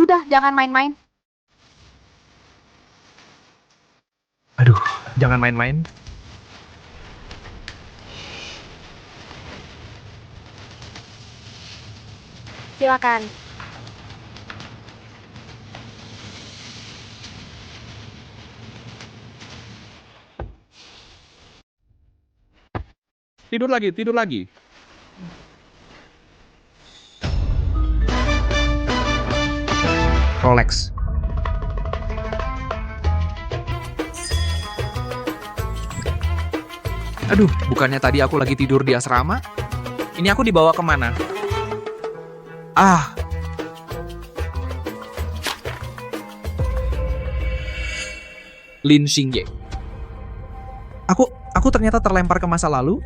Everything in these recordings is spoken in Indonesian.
Sudah, jangan main-main. Aduh, jangan main-main. Silakan. Tidur lagi, tidur lagi. Rolex. Aduh, bukannya tadi aku lagi tidur di asrama? Ini aku dibawa kemana? Ah. Lin Xingye. Aku ternyata terlempar ke masa lalu.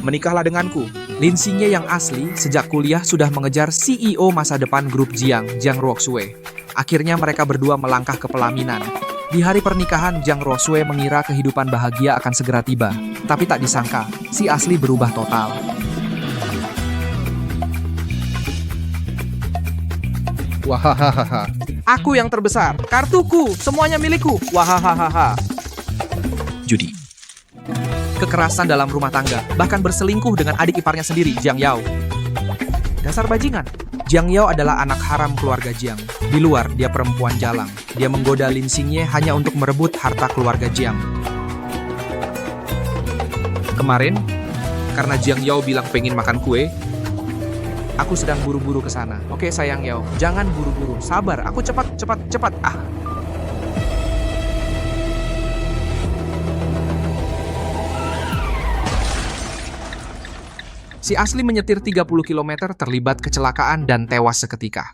Menikahlah denganku. Lin Xingye yang asli sejak kuliah sudah mengejar CEO masa depan grup Jiang Ruoxue. Akhirnya mereka berdua melangkah ke pelaminan. Di hari pernikahan, Jiang Ruoxue mengira kehidupan bahagia akan segera tiba. Tapi tak disangka, si asli berubah total. Wahahaha. Aku yang terbesar, kartuku, semuanya milikku. Wahahaha. Judi. Kekerasan dalam rumah tangga, bahkan berselingkuh dengan adik iparnya sendiri, Jiang Yao. Dasar bajingan. Jiang Yao adalah anak haram keluarga Jiang. Di luar, dia perempuan jalang. Dia menggoda Lin Xingye hanya untuk merebut harta keluarga Jiang. Kemarin, karena Jiang Yao bilang pengen makan kue, aku sedang buru-buru ke sana. Oke sayang Yao, jangan buru-buru. Sabar, aku cepat. Ah. Si asli menyetir 30 km terlibat kecelakaan dan tewas seketika.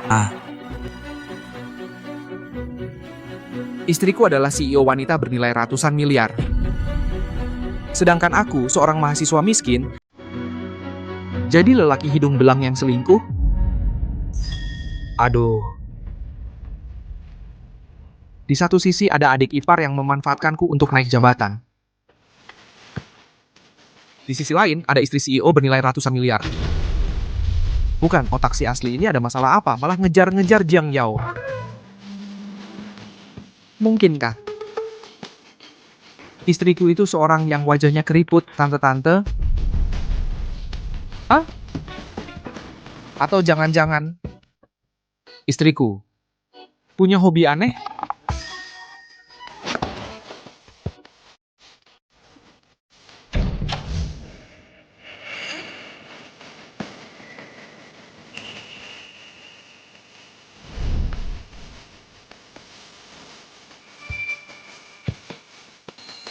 Ah. Istriku adalah CEO wanita bernilai ratusan miliar. Sedangkan aku, seorang mahasiswa miskin, jadi lelaki hidung belang yang selingkuh? Aduh. Di satu sisi ada adik ipar yang memanfaatkanku untuk naik jabatan. Di sisi lain, ada istri CEO bernilai ratusan miliar. Bukan, otak si asli ini ada masalah apa? Malah ngejar-ngejar Jiang Yao. Mungkinkah? Istriku itu seorang yang wajahnya keriput, tante-tante? Hah? Atau jangan-jangan istriku punya hobi aneh?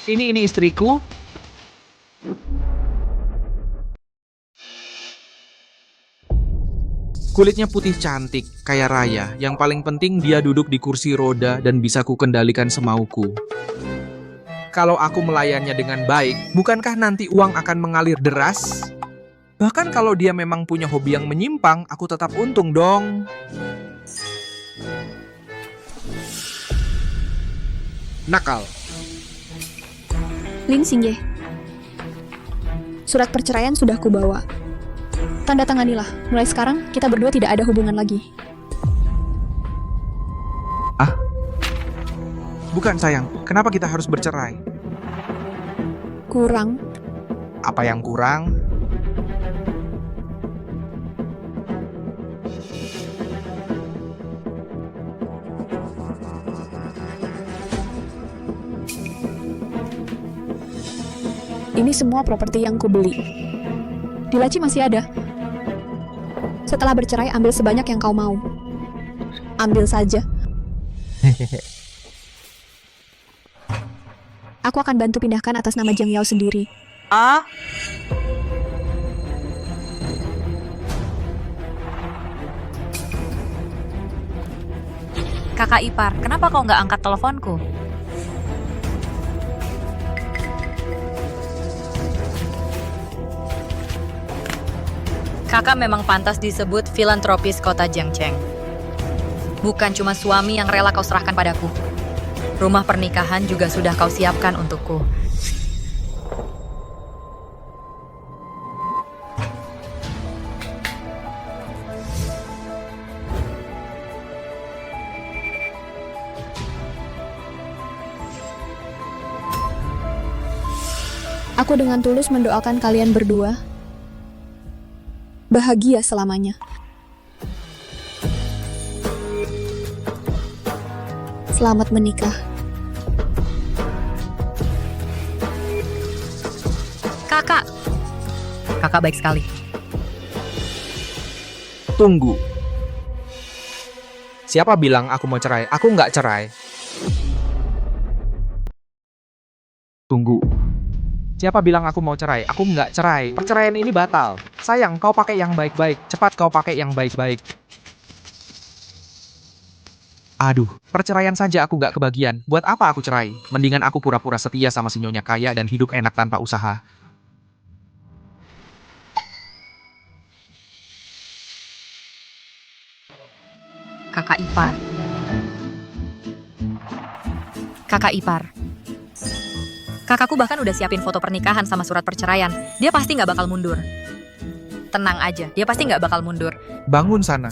Ini istriku. Kulitnya putih cantik, kaya raya. Yang paling penting dia duduk di kursi roda dan bisa kukendalikan semauku. Kalau aku melayannya dengan baik, bukankah nanti uang akan mengalir deras? Bahkan kalau dia memang punya hobi yang menyimpang, aku tetap untung dong. Nakal. Lin Xingye, surat perceraian sudah kubawa. Tanda tanganilah, mulai sekarang kita berdua tidak ada hubungan lagi. Ah? Bukan sayang, kenapa kita harus bercerai? Kurang. Apa yang kurang? Ini semua properti yang kubeli. Di laci masih ada. Setelah bercerai, ambil sebanyak yang kau mau. Ambil saja. Aku akan bantu pindahkan atas nama Jiang Yao sendiri. Ah, Kakak ipar, kenapa kau nggak angkat teleponku? Kakak memang pantas disebut filantropis kota Jiangcheng. Bukan cuma suami yang rela kau serahkan padaku. Rumah pernikahan juga sudah kau siapkan untukku. Aku dengan tulus mendoakan kalian berdua bahagia selamanya. Selamat menikah. Kakak! Kakak baik sekali. Tunggu. Siapa bilang aku mau cerai? Aku nggak cerai. Tunggu. Siapa bilang aku mau cerai? Aku nggak cerai. Perceraian ini batal. Sayang, kau pakai yang baik-baik. Cepat kau pakai yang baik-baik. Aduh, perceraian saja aku nggak kebagian. Buat apa aku cerai? Mendingan aku pura-pura setia sama si nyonya kaya dan hidup enak tanpa usaha. Kakak ipar. Kakak ipar. Kakakku bahkan udah siapin foto pernikahan sama surat perceraian. Dia pasti nggak bakal mundur. Tenang aja, dia pasti nggak bakal mundur. Bangun sana.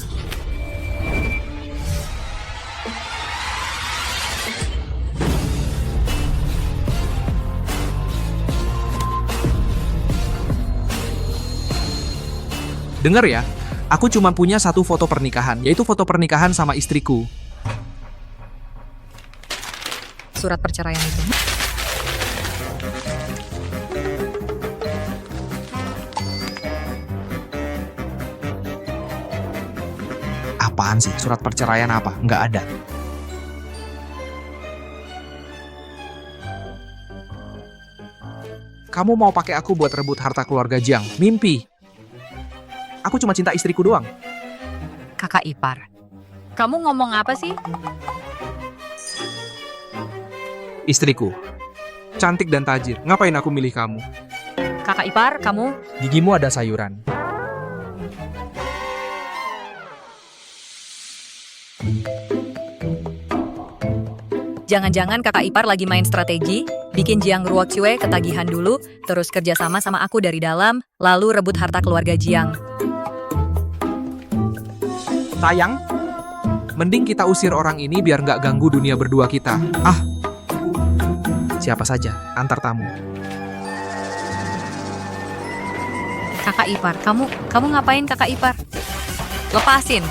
Dengar ya, aku cuma punya satu foto pernikahan, yaitu foto pernikahan sama istriku. Surat perceraian itu. Apaan sih? Surat perceraian apa? Nggak ada. Kamu mau pakai aku buat rebut harta keluarga Jiang? Mimpi. Aku cuma cinta istriku doang. Kakak ipar. Kamu ngomong apa sih? Istriku. Cantik dan tajir. Ngapain aku milih kamu? Kakak ipar, kamu... Gigimu ada sayuran. Jangan-jangan kakak ipar lagi main strategi, bikin Jiang Ruoxue ketagihan dulu, terus kerjasama sama aku dari dalam, lalu rebut harta keluarga Jiang. Sayang, mending kita usir orang ini biar nggak ganggu dunia berdua kita. Ah, siapa saja, antar tamu. Kakak ipar, kamu ngapain kakak ipar? Lepasin.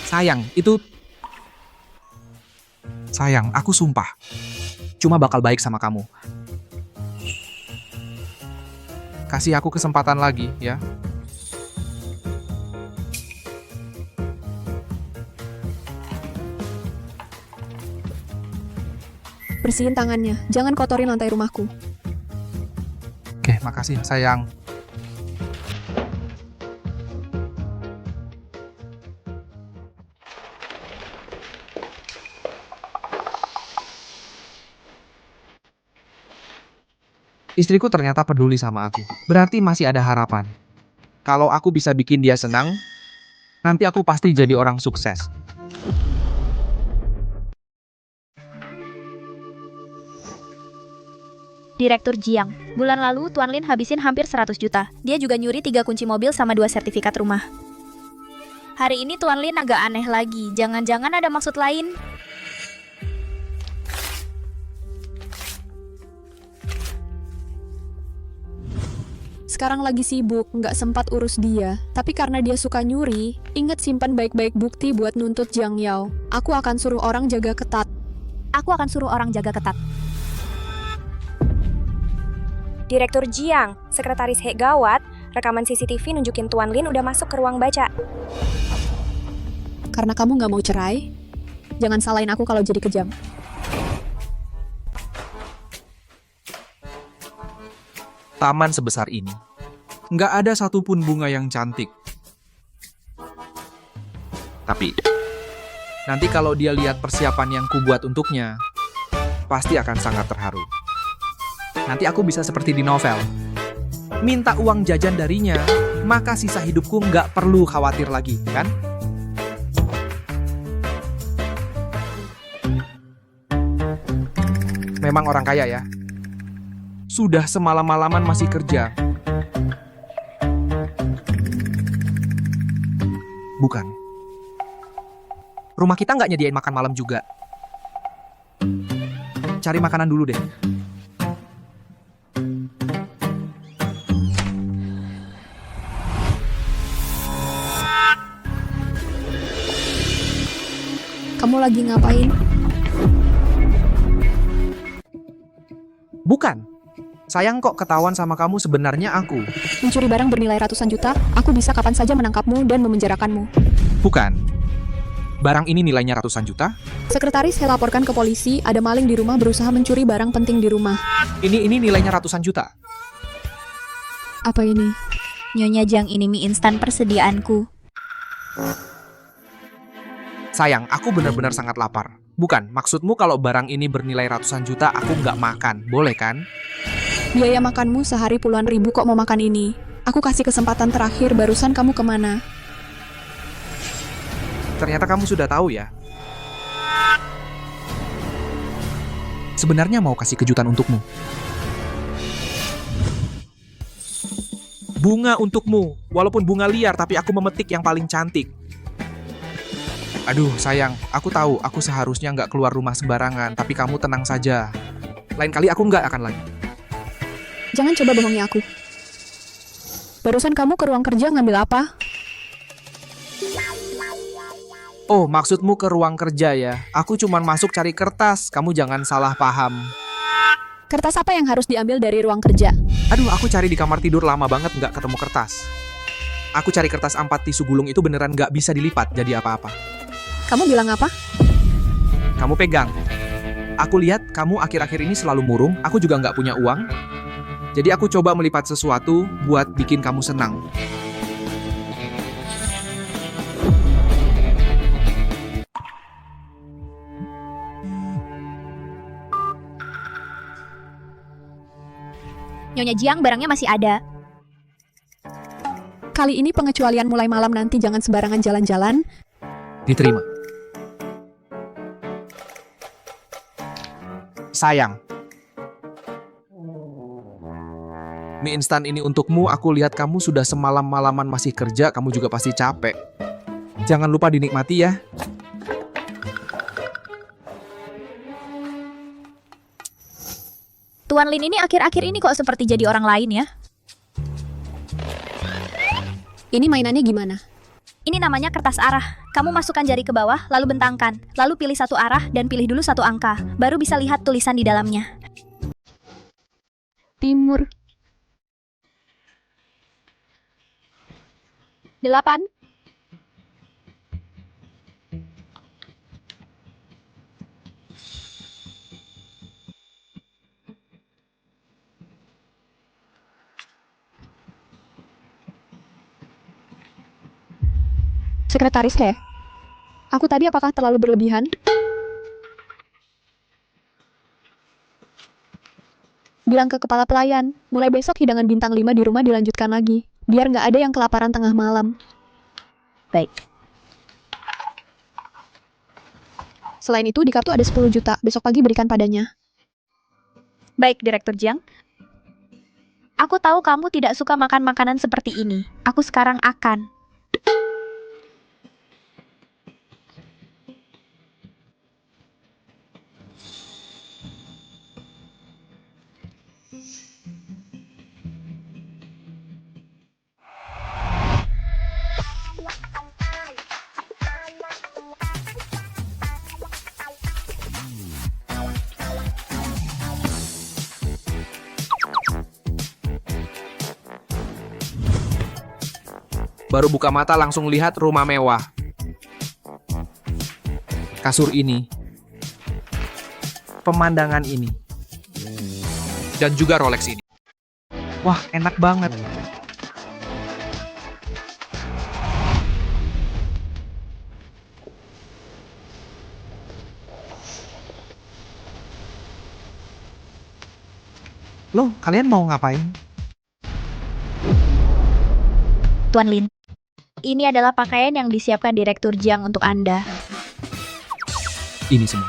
Sayang, itu... Sayang, aku sumpah. Cuma bakal baik sama kamu. Kasih aku kesempatan lagi, ya. Bersihin tangannya, jangan kotorin lantai rumahku. Oke, makasih, sayang. Istriku ternyata peduli sama aku. Berarti masih ada harapan. Kalau aku bisa bikin dia senang, nanti aku pasti jadi orang sukses. Direktur Jiang, bulan lalu Tuan Lin habisin hampir 100 juta. Dia juga nyuri 3 kunci mobil sama 2 sertifikat rumah. Hari ini Tuan Lin agak aneh lagi. Jangan-jangan ada maksud lain? Sekarang lagi sibuk, nggak sempat urus dia. Tapi karena dia suka nyuri, ingat simpan baik-baik bukti buat nuntut Jiang Yao. Aku akan suruh orang jaga ketat. Aku akan suruh orang jaga ketat. Direktur Jiang, Sekretaris He gawat, rekaman CCTV nunjukin Tuan Lin udah masuk ke ruang baca. Karena kamu nggak mau cerai, jangan salahin aku kalau jadi kejam. Taman sebesar ini, nggak ada satupun bunga yang cantik. Tapi, nanti kalau dia lihat persiapan yang kubuat untuknya, pasti akan sangat terharu. Nanti aku bisa seperti di novel. Minta uang jajan darinya, maka sisa hidupku nggak perlu khawatir lagi, kan? Memang orang kaya ya. Sudah semalam-malaman masih kerja. Bukan. Rumah kita nggak nyediain makan malam juga. Cari makanan dulu deh. Kamu lagi ngapain? Bukan. Sayang kok ketahuan sama kamu, sebenarnya aku. Mencuri barang bernilai ratusan juta, aku bisa kapan saja menangkapmu dan memenjarakanmu. Bukan. Barang ini nilainya ratusan juta? Sekretaris saya laporkan ke polisi, ada maling di rumah berusaha mencuri barang penting di rumah. Ini nilainya ratusan juta. Apa ini? Nyonya Jiang, ini mie instan persediaanku. Sayang, aku benar-benar sangat lapar. Bukan, maksudmu kalau barang ini bernilai ratusan juta, aku nggak makan. Boleh kan? Biaya makanmu sehari puluhan ribu kok mau makan ini. Aku kasih kesempatan terakhir, barusan kamu kemana? Ternyata kamu sudah tahu ya. Sebenarnya mau kasih kejutan untukmu. Bunga untukmu. Walaupun bunga liar, tapi aku memetik yang paling cantik. Aduh, sayang. Aku tahu aku seharusnya nggak keluar rumah sembarangan, tapi kamu tenang saja. Lain kali aku nggak akan lagi. Jangan coba bohongi aku. Barusan kamu ke ruang kerja ngambil apa? Oh, maksudmu ke ruang kerja ya? Aku cuman masuk cari kertas, kamu jangan salah paham. Kertas apa yang harus diambil dari ruang kerja? Aduh, aku cari di kamar tidur lama banget nggak ketemu kertas. Aku cari kertas 4 tisu gulung itu beneran nggak bisa dilipat jadi apa-apa. Kamu bilang apa? Kamu pegang. Aku lihat kamu akhir-akhir ini selalu murung, aku juga nggak punya uang. Jadi aku coba melipat sesuatu buat bikin kamu senang. Nyonya Jiang, barangnya masih ada. Kali ini pengecualian mulai malam nanti, jangan sembarangan jalan-jalan. Diterima. Sayang. Mie instan ini untukmu, aku lihat kamu sudah semalam-malaman masih kerja, kamu juga pasti capek. Jangan lupa dinikmati ya. Tuan Lin ini akhir-akhir ini kok seperti jadi orang lain ya? Ini mainannya gimana? Ini namanya kertas arah. Kamu masukkan jari ke bawah, lalu bentangkan. Lalu pilih satu arah dan pilih dulu satu angka. Baru bisa lihat tulisan di dalamnya. Timur. 8. Sekretaris He, aku tadi apakah terlalu berlebihan? Bilang ke kepala pelayan, mulai besok hidangan bintang 5 di rumah dilanjutkan lagi, biar nggak ada yang kelaparan tengah malam. Baik. Selain itu di kartu ada 10 juta, besok pagi berikan padanya. Baik, Direktur Jiang. Aku tahu kamu tidak suka makan makanan seperti ini. Aku sekarang akan. Baru buka mata langsung lihat rumah mewah. Kasur ini. Pemandangan ini. Dan juga Rolex ini. Wah, enak banget. Loh, kalian mau ngapain? Tuan Lin, ini adalah pakaian yang disiapkan Direktur Jiang untuk Anda. Ini semua.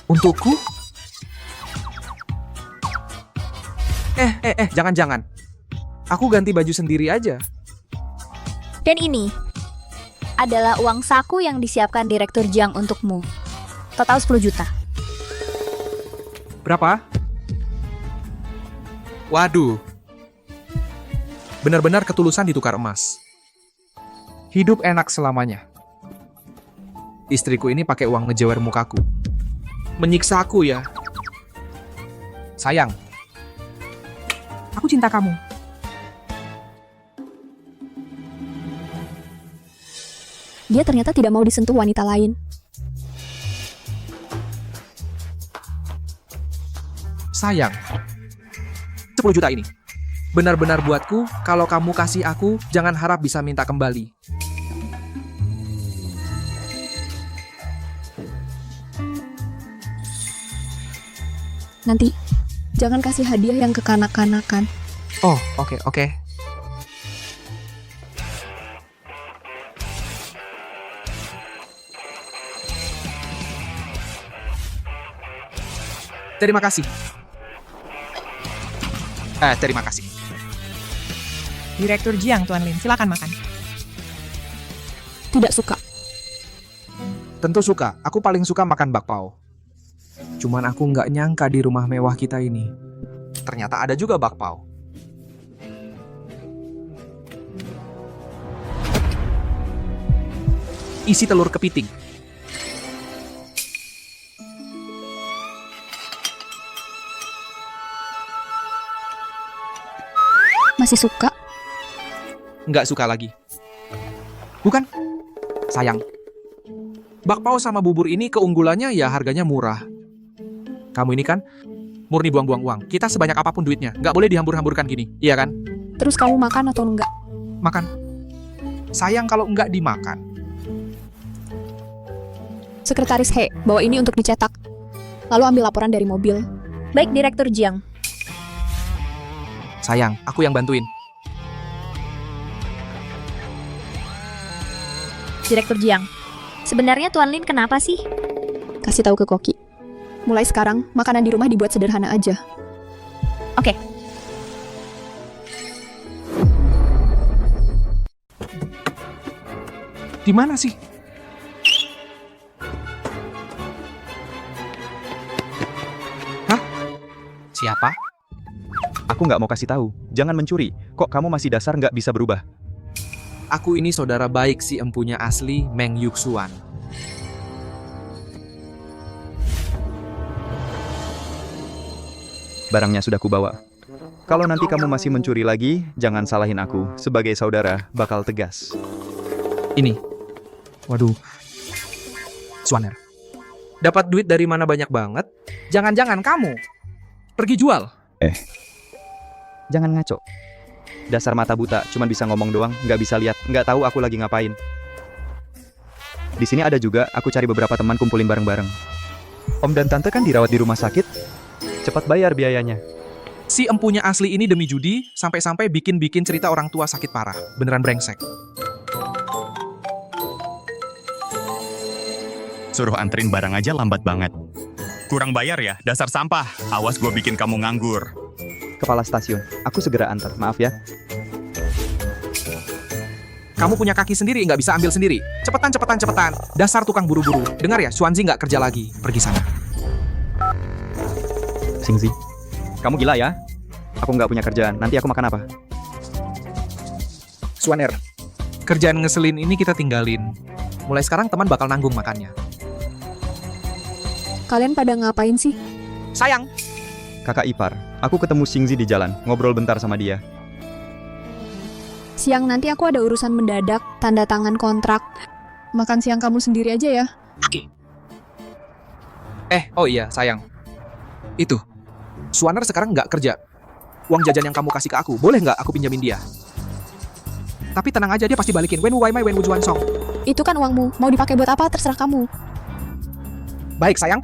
Untukku? Jangan-jangan. Aku ganti baju sendiri aja. Dan ini adalah uang saku yang disiapkan Direktur Jiang untukmu. Total 10 juta. Berapa? Waduh. Benar-benar ketulusan ditukar emas. Hidup enak selamanya. Istriku ini pakai uang ngejewer mukaku. Menyiksa aku ya. Sayang. Aku cinta kamu. Dia ternyata tidak mau disentuh wanita lain. Sayang. 10 juta ini. Benar-benar buatku, kalau kamu kasih aku, jangan harap bisa minta kembali. Nanti, jangan kasih hadiah yang kekanak-kanakan. Oh, oke. Terima kasih. Terima kasih. Direktur Jiang, Tuan Lin. Silakan makan. Tidak suka. Tentu suka. Aku paling suka makan bakpao. Cuman aku nggak nyangka di rumah mewah kita ini. Ternyata ada juga bakpao. Isi telur kepiting. Masih suka? Nggak suka lagi. Bukan? Sayang. Bakpao sama bubur ini keunggulannya ya harganya murah. Kamu ini kan murni buang-buang uang. Kita sebanyak apapun duitnya. Nggak boleh dihambur-hamburkan gini. Iya kan? Terus kamu makan atau enggak? Makan. Sayang kalau nggak dimakan. Sekretaris He, bawa ini untuk dicetak. Lalu ambil laporan dari mobil. Baik, Direktur Jiang. Sayang, aku yang bantuin. Direktur Jiang. Sebenarnya Tuan Lin kenapa sih? Kasih tahu ke Koki. Mulai sekarang, makanan di rumah dibuat sederhana aja. Oke. Di mana sih? Hah? Siapa? Aku nggak mau kasih tahu. Jangan mencuri. Kok kamu masih dasar nggak bisa berubah? Aku ini saudara baik si empunya asli, Meng Yuxuan. Barangnya sudah kubawa. Kalau nanti kamu masih mencuri lagi, jangan salahin aku. Sebagai saudara, bakal tegas. Ini. Waduh. Swaner. Dapat duit dari mana banyak banget? Jangan-jangan kamu pergi jual. Jangan ngaco. Dasar mata buta, cuman bisa ngomong doang, nggak bisa lihat, nggak tahu aku lagi ngapain. Di sini ada juga, aku cari beberapa teman kumpulin bareng-bareng. Om dan Tante kan dirawat di rumah sakit. Cepat bayar biayanya. Si empunya asli ini demi judi, sampai-sampai bikin-bikin cerita orang tua sakit parah. Beneran brengsek. Suruh anterin barang aja lambat banget. Kurang bayar ya, dasar sampah. Awas gue bikin kamu nganggur. Kepala stasiun, aku segera antar, maaf ya. Kamu punya kaki sendiri, nggak bisa ambil sendiri. Cepetan. Dasar tukang buru-buru. Dengar ya, Xuanzi nggak kerja lagi. Pergi sana. Xingzi, kamu gila ya? Aku nggak punya kerjaan, nanti aku makan apa? Xuaner, kerjaan ngeselin ini kita tinggalin. Mulai sekarang teman bakal nanggung makannya. Kalian pada ngapain sih? Sayang, Kakak ipar, aku ketemu Xingzi di jalan, ngobrol bentar sama dia. Siang nanti aku ada urusan mendadak, tanda tangan kontrak. Makan siang kamu sendiri aja ya. oh iya, sayang. Itu, Xuaner sekarang nggak kerja. Uang jajan yang kamu kasih ke aku, boleh nggak aku pinjamin dia? Tapi tenang aja, dia pasti balikin. Wen wu wai mai, wen wu juan song. Itu kan uangmu, mau dipakai buat apa terserah kamu. Baik, sayang.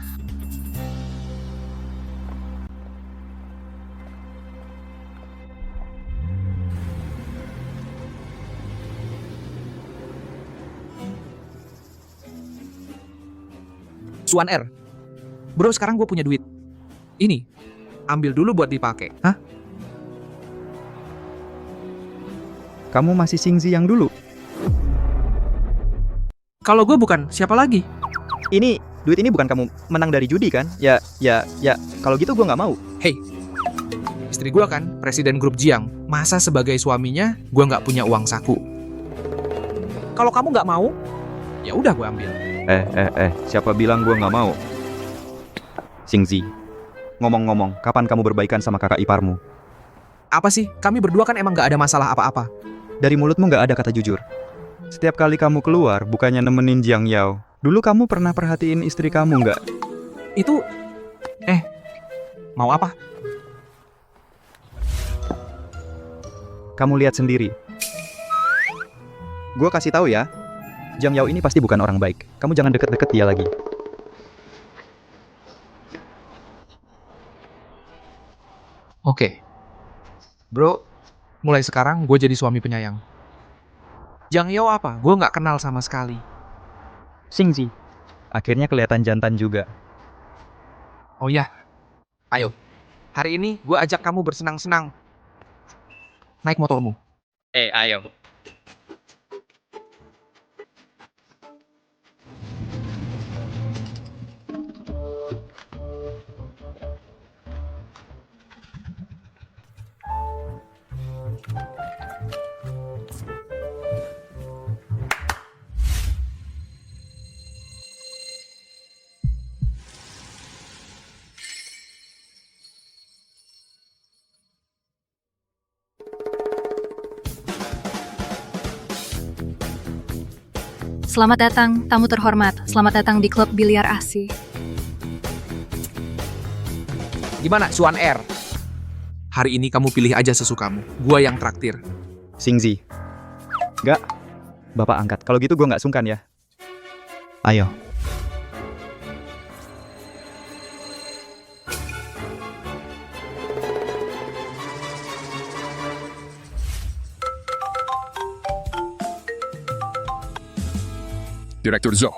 Suan R. Bro, sekarang gue punya duit. Ini, ambil dulu buat dipakai. Hah? Kamu masih Singzi yang dulu. Kalau gue bukan, siapa lagi? Ini, duit ini bukan kamu menang dari judi kan? Ya, kalau gitu gue nggak mau. Hei, istri gue kan presiden grup Jiang. Masa sebagai suaminya, gue nggak punya uang saku? Kalau kamu nggak mau, ya udah gue ambil. Siapa bilang gue nggak mau? Singzi, ngomong-ngomong, kapan kamu berbaikan sama kakak iparmu? Apa sih? Kami berdua kan emang nggak ada masalah apa-apa. Dari mulutmu nggak ada kata jujur. Setiap kali kamu keluar, bukannya nemenin Jiang Yao. Dulu kamu pernah perhatiin istri kamu nggak? Itu, mau apa? Kamu lihat sendiri. Gue kasih tahu ya, Jiang Yao ini pasti bukan orang baik. Kamu jangan deket-deket dia lagi. Oke. Bro, mulai sekarang gue jadi suami penyayang. Jiang Yao apa? Gue nggak kenal sama sekali. Singzi, akhirnya kelihatan jantan juga. Oh ya, ayo. Hari ini gue ajak kamu bersenang-senang. Naik motormu. Ayo. Selamat datang, tamu terhormat. Selamat datang di klub biliar ASI. Gimana, Suan R? Hari ini kamu pilih aja sesukamu. Gua yang traktir. Singzi. Nggak. Bapak angkat. Kalau gitu gue nggak sungkan ya. Ayo. Direktur Zhou.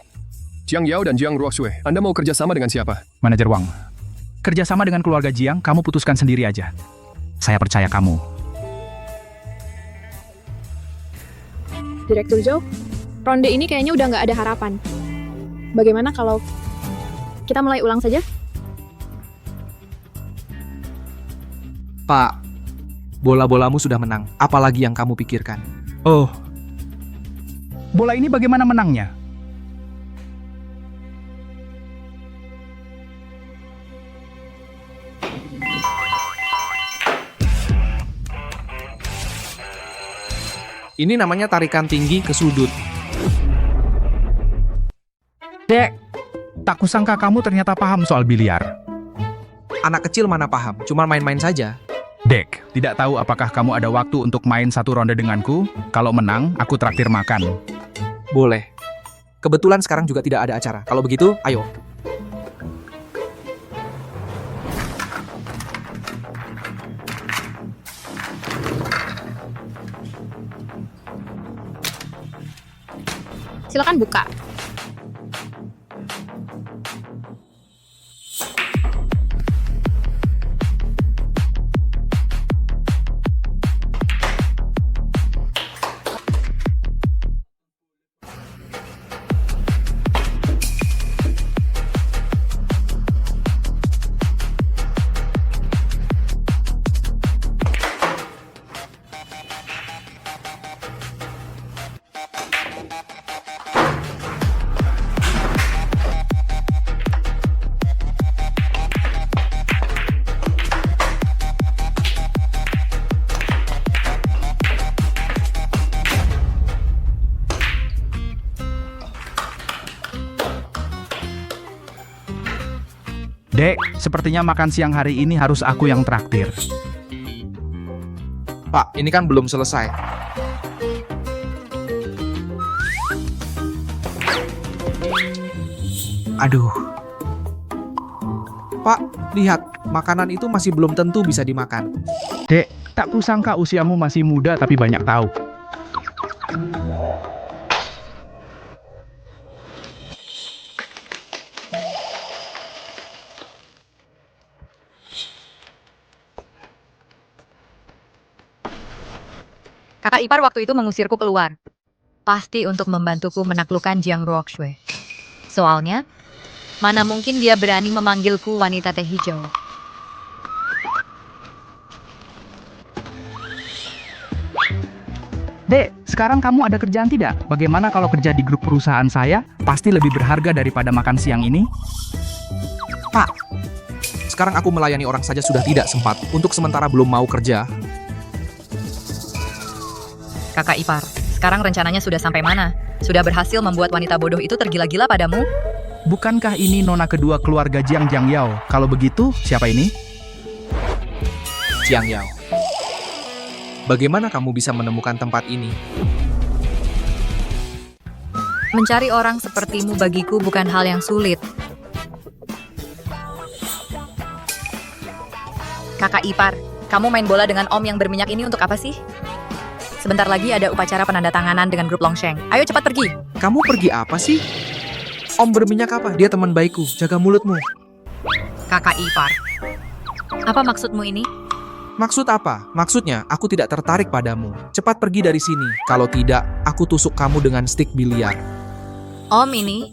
Jiang Yao dan Jiang Ruoshui, Anda mau kerjasama dengan siapa? Manajer Wang, kerjasama dengan keluarga Jiang, kamu putuskan sendiri aja. Saya percaya kamu. Direktur Zhou, ronde ini kayaknya udah nggak ada harapan. Bagaimana kalau kita mulai ulang saja? Pak, bola-bolamu sudah menang. Apalagi yang kamu pikirkan? Oh, bola ini bagaimana menangnya? Ini namanya tarikan tinggi ke sudut. Dek, tak kusangka kamu ternyata paham soal biliar. Anak kecil mana paham, cuma main-main saja. Dek, tidak tahu apakah kamu ada waktu untuk main satu ronde denganku? Kalau menang, aku traktir makan. Boleh. Kebetulan sekarang juga tidak ada acara. Kalau begitu, ayo. Silakan buka. Dek, sepertinya makan siang hari ini harus aku yang traktir. Pak, ini kan belum selesai. Aduh. Pak, lihat. Makanan itu masih belum tentu bisa dimakan. Dek, tak kusangka usiamu masih muda tapi banyak tahu. Kakak ipar waktu itu mengusirku keluar. Pasti untuk membantuku menaklukkan Jiang Ruoxue. Soalnya, mana mungkin dia berani memanggilku wanita teh hijau. Dek, sekarang kamu ada kerjaan tidak? Bagaimana kalau kerja di grup perusahaan saya? Pasti lebih berharga daripada makan siang ini. Pak, sekarang aku melayani orang saja sudah tidak sempat. Untuk sementara belum mau kerja. Kakak ipar, sekarang rencananya sudah sampai mana? Sudah berhasil membuat wanita bodoh itu tergila-gila padamu? Bukankah ini nona kedua keluarga Jiang Yao? Kalau begitu, siapa ini? Jiang Yao. Bagaimana kamu bisa menemukan tempat ini? Mencari orang sepertimu bagiku bukan hal yang sulit. Kakak ipar, kamu main bola dengan om yang berminyak ini untuk apa sih? Sebentar lagi ada upacara penandatanganan dengan grup Longsheng. Ayo cepat pergi. Kamu pergi apa sih? Om berminyak apa? Dia teman baikku. Jaga mulutmu. Kakak ipar. Apa maksudmu ini? Maksud apa? Maksudnya, aku tidak tertarik padamu. Cepat pergi dari sini. Kalau tidak, aku tusuk kamu dengan stik biliar. Om ini?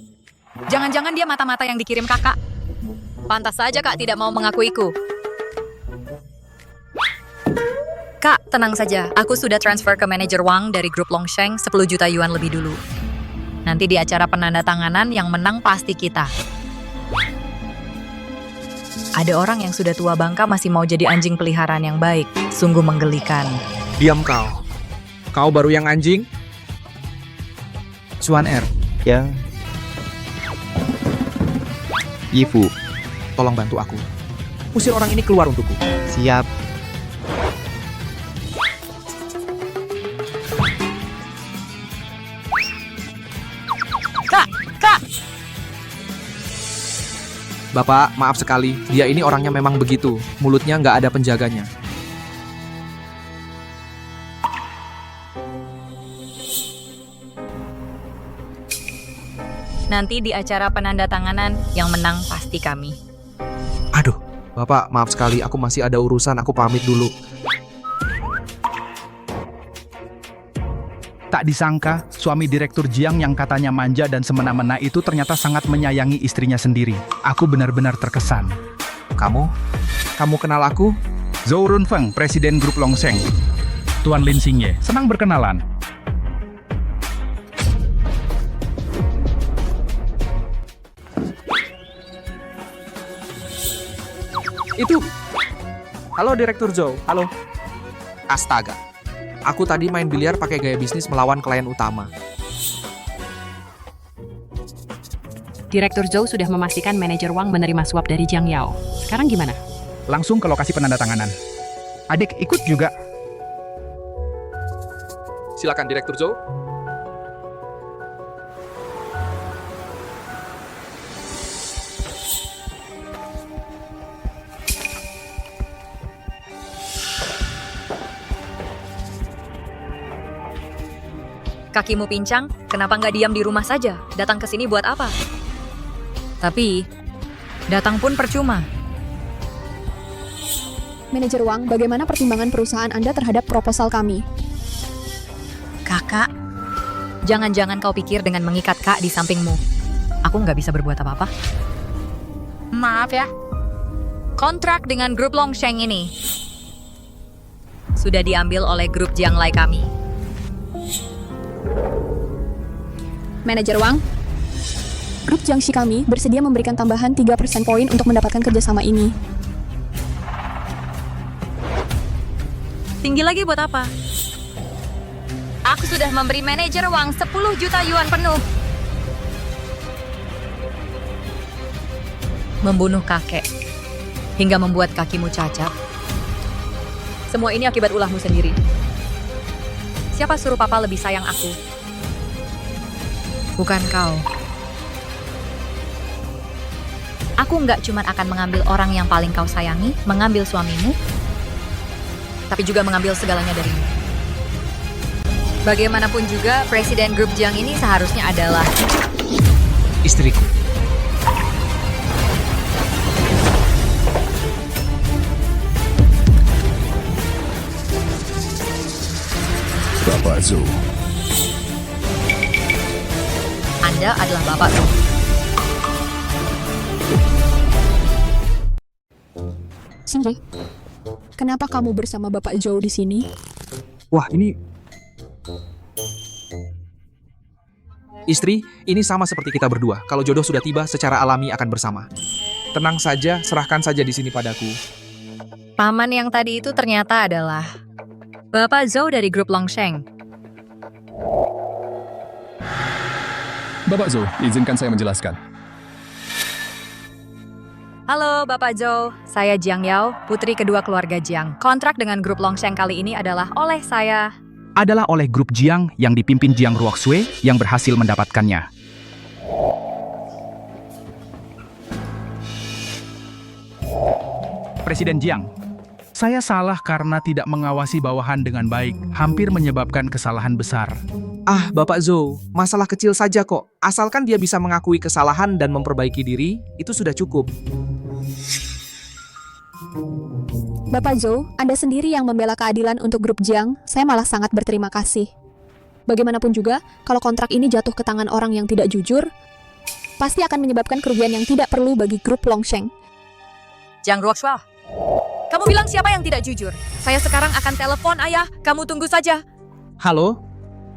Jangan-jangan dia mata-mata yang dikirim kakak. Pantas saja kak tidak mau mengakuiku. Kak, tenang saja. Aku sudah transfer ke manajer Wang dari grup Longsheng 10 juta yuan lebih dulu. Nanti di acara penandatanganan yang menang pasti kita. Ada orang yang sudah tua bangka masih mau jadi anjing peliharaan yang baik. Sungguh menggelikan. Diam kau. Kau baru yang anjing? Suan R, Ya. Yifu, tolong bantu aku. Usir orang ini keluar untukku. siap. Kak! Bapak, maaf sekali. Dia ini orangnya memang begitu. Mulutnya nggak ada penjaganya. Nanti di acara penandatanganan yang menang pasti kami. Aduh, Bapak, maaf sekali. Aku masih ada urusan. Aku pamit dulu. Tak disangka, suami direktur Jiang yang katanya manja dan semena-mena itu ternyata sangat menyayangi istrinya sendiri. Aku benar-benar terkesan. Kamu? Kamu kenal aku? Zhou Runfeng, Presiden Grup Longsheng. Tuan Lin Xingye, senang berkenalan. Itu. Halo, Direktur Zhou. Halo. Astaga. Aku tadi main biliar pakai gaya bisnis melawan klien utama. Direktur Zhou sudah memastikan manajer Wang menerima suap dari Jiang Yao. Sekarang gimana? Langsung ke lokasi penandatanganan. Adik, ikut juga. Silakan, Direktur Zhou. Kakimu pincang, kenapa nggak diam di rumah saja? Datang ke sini buat apa? Tapi, datang pun percuma. Manajer Wang, bagaimana pertimbangan perusahaan Anda terhadap proposal kami? Kakak, jangan-jangan kau pikir dengan mengikat kak di sampingmu, aku nggak bisa berbuat apa-apa? Maaf ya. Kontrak dengan grup Longsheng ini sudah diambil oleh grup Jianglai kami. Manajer Wang, grup Jiangxi kami bersedia memberikan tambahan 3% poin untuk mendapatkan kerjasama ini. Tinggi lagi buat apa? Aku sudah memberi manajer Wang 10 juta yuan penuh. Membunuh kakek hingga membuat kakimu cacat. Semua ini akibat ulahmu sendiri. Siapa suruh papa lebih sayang aku? Bukan kau. Aku nggak cuma akan mengambil orang yang paling kau sayangi, mengambil suamimu, tapi juga mengambil segalanya darimu. Bagaimanapun juga, Presiden Grup Jiang ini seharusnya adalah Istriku. Bapak Zhou. Anda adalah Bapak Zhou. Sindri, kenapa kamu bersama Bapak Zhou di sini? Wah, ini... Istri, ini sama seperti kita berdua. Kalau jodoh sudah tiba, secara alami akan bersama. Tenang saja, serahkan saja di sini padaku. Paman yang tadi itu ternyata adalah Bapak Zhou dari grup Longsheng. Bapak Zhou, izinkan saya menjelaskan. Halo Bapak Zhou, saya Jiang Yao, putri kedua keluarga Jiang. Kontrak dengan grup Longsheng kali ini adalah oleh saya. Adalah oleh grup Jiang yang dipimpin Jiang Ruoxue yang berhasil mendapatkannya. Presiden Jiang, saya salah karena tidak mengawasi bawahan dengan baik, hampir menyebabkan kesalahan besar. Ah, Bapak Zhou, masalah kecil saja kok. Asalkan dia bisa mengakui kesalahan dan memperbaiki diri, itu sudah cukup. Bapak Zhou, Anda sendiri yang membela keadilan untuk grup Jiang, saya malah sangat berterima kasih. Bagaimanapun juga, kalau kontrak ini jatuh ke tangan orang yang tidak jujur, pasti akan menyebabkan kerugian yang tidak perlu bagi grup Longsheng. Jiang Ruoxue, kamu bilang siapa yang tidak jujur? Saya sekarang akan telepon ayah, kamu tunggu saja. Halo?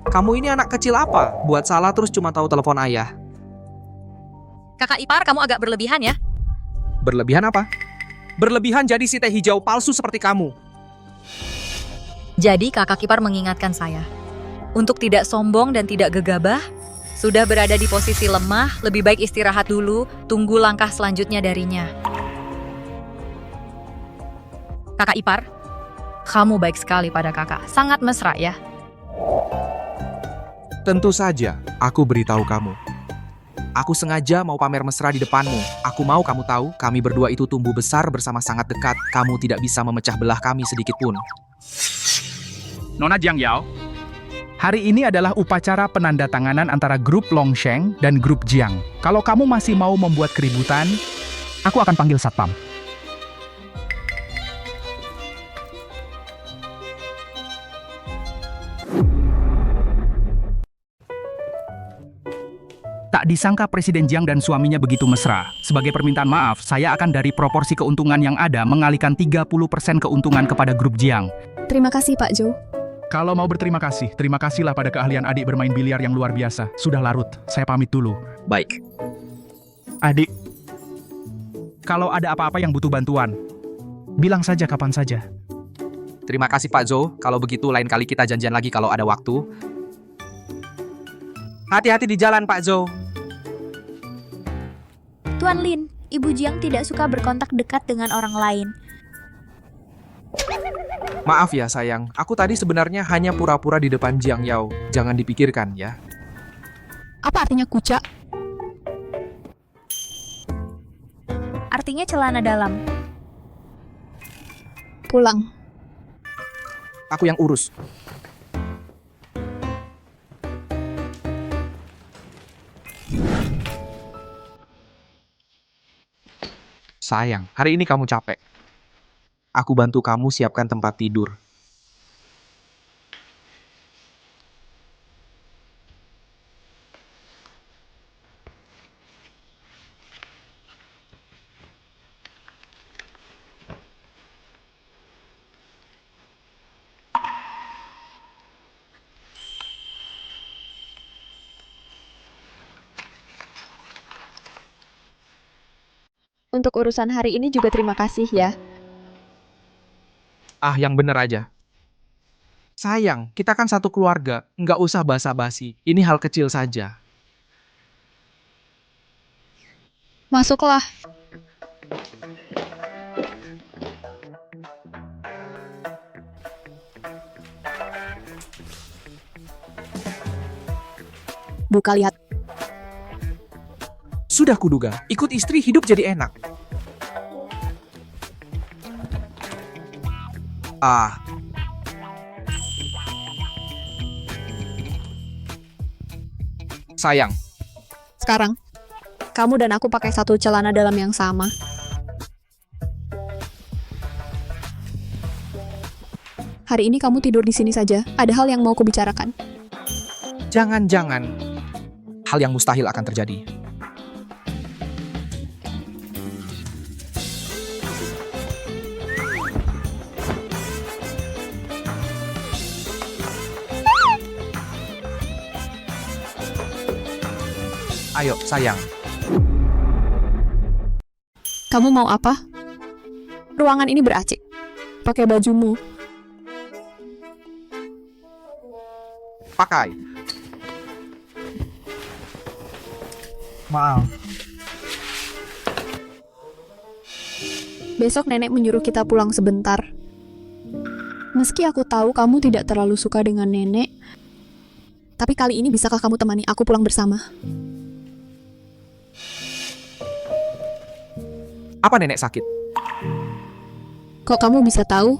Kamu ini anak kecil apa? Buat salah terus cuma tahu telepon ayah. Kakak ipar, kamu agak berlebihan ya? Berlebihan apa? Berlebihan jadi si teh hijau palsu seperti kamu. Jadi kakak ipar mengingatkan saya untuk tidak sombong dan tidak gegabah. Sudah berada di posisi lemah, lebih baik istirahat dulu, tunggu langkah selanjutnya darinya. Kakak ipar, kamu baik sekali pada kakak, sangat mesra ya. Tentu saja, aku beritahu kamu. Aku sengaja mau pamer mesra di depanmu. Aku mau kamu tahu, kami berdua itu tumbuh besar bersama sangat dekat. Kamu tidak bisa memecah belah kami sedikit pun. Nona Jiang Yao, hari ini adalah upacara penandatanganan antara grup Longsheng dan grup Jiang. Kalau kamu masih mau membuat keributan, aku akan panggil satpam. Tak disangka Presiden Jiang dan suaminya begitu mesra. Sebagai permintaan maaf, saya akan dari proporsi keuntungan yang ada mengalihkan 30% keuntungan kepada grup Jiang. Terima kasih Pak Zhou. Kalau mau berterima kasih, terima kasihlah pada keahlian adik bermain biliar yang luar biasa. Sudah larut, saya pamit dulu. Baik. Adik, kalau ada apa-apa yang butuh bantuan, bilang saja kapan saja. Terima kasih Pak Zhou. Kalau begitu lain kali kita janjian lagi kalau ada waktu. Hati-hati di jalan Pak Zhou. Tuan Lin, Ibu Jiang tidak suka berkontak dekat dengan orang lain. Maaf ya sayang, aku tadi sebenarnya hanya pura-pura di depan Jiang Yao. Jangan dipikirkan ya. Apa artinya kucak? Artinya celana dalam. Pulang. Aku yang urus. Sayang, hari ini kamu capek. Aku bantu kamu siapkan tempat tidur. Untuk urusan hari ini juga terima kasih ya. Ah, yang bener aja. Sayang, kita kan satu keluarga. Nggak usah basa-basi. Ini hal kecil saja. Masuklah. Buka lihat. Sudah kuduga, ikut istri hidup jadi enak. Ah. Sayang, Sekarang, kamu dan aku pakai satu celana dalam yang sama. hari ini kamu tidur di sini saja. Ada hal yang mau kubicarakan. Jangan-jangan hal yang mustahil akan terjadi. Ayo, sayang. Kamu mau apa? Ruangan ini beracik. Pakai bajumu. Pakai. Maaf. Besok nenek menyuruh kita pulang sebentar. Meski aku tahu kamu tidak terlalu suka dengan nenek, tapi kali ini bisakah kamu temani aku pulang bersama? Apa nenek sakit? Kok kamu bisa tahu?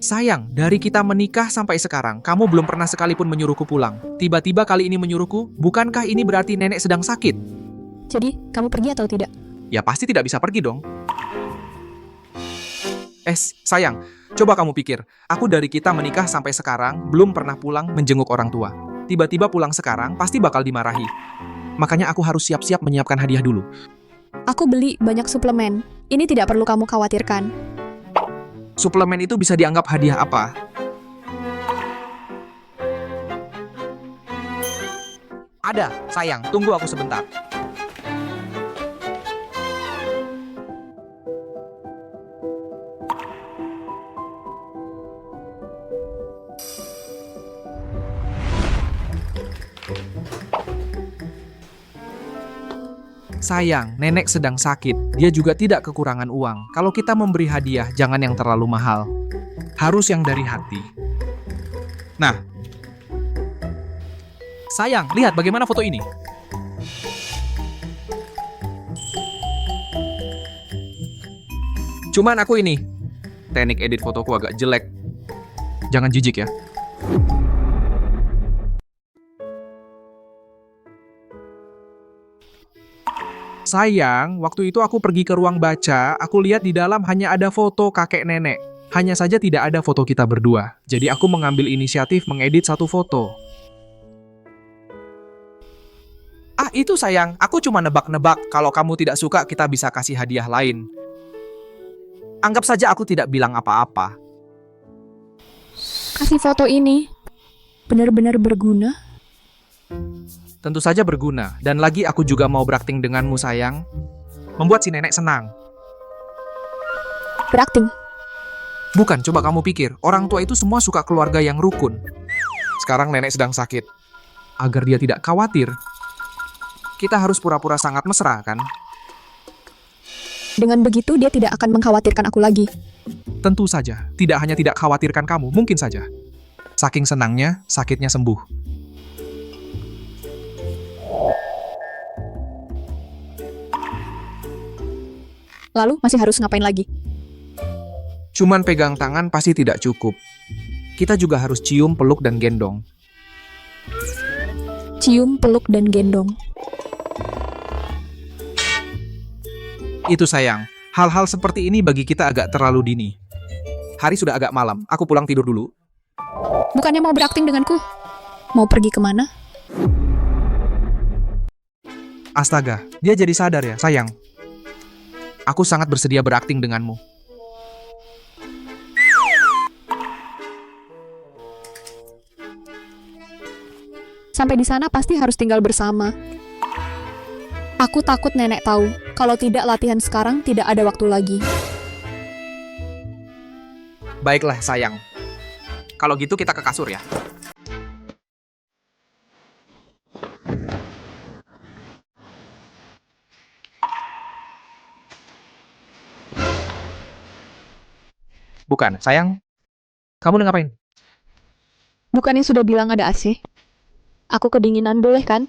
Sayang, dari kita menikah sampai sekarang, kamu belum pernah sekalipun menyuruhku pulang. Tiba-tiba kali ini menyuruhku, bukankah ini berarti nenek sedang sakit? Jadi, kamu pergi atau tidak? Ya pasti tidak bisa pergi dong. Sayang, coba kamu pikir, aku dari kita menikah sampai sekarang, belum pernah pulang menjenguk orang tua. Tiba-tiba pulang sekarang, pasti bakal dimarahi. Makanya aku harus siap-siap menyiapkan hadiah dulu. Aku beli banyak suplemen. Ini tidak perlu kamu khawatirkan. Suplemen itu bisa dianggap hadiah apa? Ada, sayang. Tunggu aku sebentar. Sayang, nenek sedang sakit. Dia juga tidak kekurangan uang. Kalau kita memberi hadiah, jangan yang terlalu mahal. Harus yang dari hati. Nah. Sayang, lihat bagaimana foto ini. Cuman aku ini. Teknik edit fotoku agak jelek. Jangan jijik ya. Sayang, waktu itu aku pergi ke ruang baca, aku lihat di dalam hanya ada foto kakek nenek. Hanya saja tidak ada foto kita berdua. Jadi aku mengambil inisiatif mengedit satu foto. Itu sayang, aku cuma nebak-nebak. Kalau kamu tidak suka, kita bisa kasih hadiah lain. Anggap saja aku tidak bilang apa-apa. Kasih foto ini. Benar-benar berguna. Tentu saja berguna, dan lagi aku juga mau berakting denganmu sayang. Membuat si nenek senang. Berakting? Bukan, coba kamu pikir, orang tua itu semua suka keluarga yang rukun. Sekarang nenek sedang sakit. Agar dia tidak khawatir, kita harus pura-pura sangat mesra, kan? Dengan begitu dia tidak akan mengkhawatirkan aku lagi. Tentu saja, tidak hanya tidak khawatirkan kamu, mungkin saja. Saking senangnya, sakitnya sembuh. Lalu masih harus ngapain lagi? Cuman pegang tangan pasti tidak cukup. Kita juga harus cium, peluk, dan gendong. Cium, peluk, dan gendong. Itu sayang, hal-hal seperti ini bagi kita agak terlalu dini. Hari sudah agak malam, aku pulang tidur dulu. Bukannya mau berakting denganku? Mau pergi kemana? Astaga, dia jadi sadar ya, sayang. Aku sangat bersedia berakting denganmu. Sampai di sana pasti harus tinggal bersama. Aku takut nenek tahu. Kalau tidak latihan sekarang, tidak ada waktu lagi. Baiklah, sayang. Kalau gitu kita ke kasur ya. Bukan, sayang. Kamu udah ngapain? Bukannya sudah bilang ada AC? Aku kedinginan, boleh kan?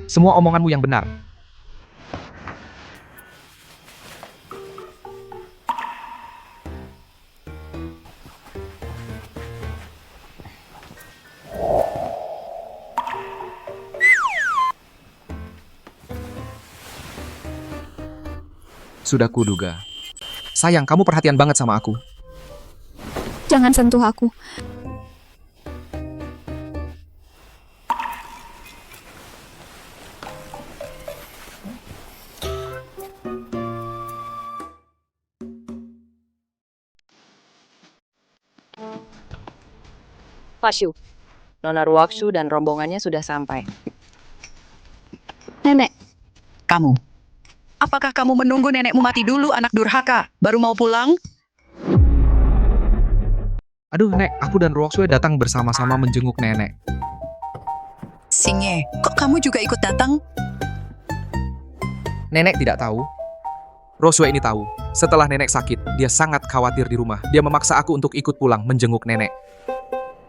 Semua omonganmu yang benar. Sudah kuduga. Sayang, kamu perhatian banget sama aku. Jangan sentuh aku. Fasyu, Nona Ruoksu dan rombongannya sudah sampai. Nenek, Kamu. Apakah kamu menunggu nenekmu mati dulu, anak durhaka? Baru mau pulang? Aduh, Nek, aku dan Ruoxue datang bersama-sama menjenguk nenek. Singe, kok kamu juga ikut datang? Nenek tidak tahu. Ruoxue ini tahu. Setelah nenek sakit, dia sangat khawatir di rumah. Dia memaksa aku untuk ikut pulang menjenguk nenek.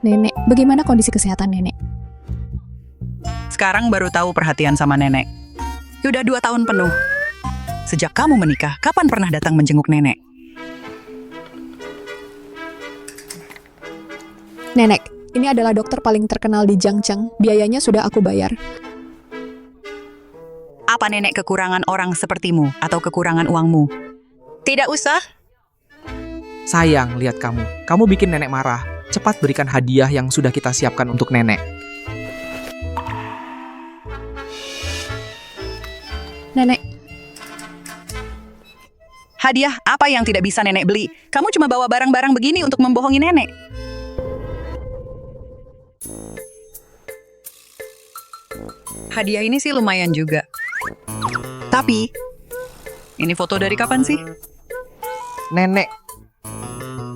nenek, bagaimana kondisi kesehatan nenek? Sekarang baru tahu perhatian sama nenek. Sudah 2 tahun penuh. Sejak kamu menikah, kapan pernah datang menjenguk nenek? Nenek, ini adalah dokter paling terkenal di Jiangcheng. Biayanya sudah aku bayar. Apa nenek kekurangan orang sepertimu atau kekurangan uangmu? Tidak usah. Sayang, lihat kamu. Kamu bikin nenek marah. Cepat berikan hadiah yang sudah kita siapkan untuk nenek. Nenek, Hadiah apa yang tidak bisa nenek beli? Kamu cuma bawa barang-barang begini untuk membohongi nenek. Hadiah ini sih lumayan juga. Tapi, ini foto dari kapan sih? Nenek.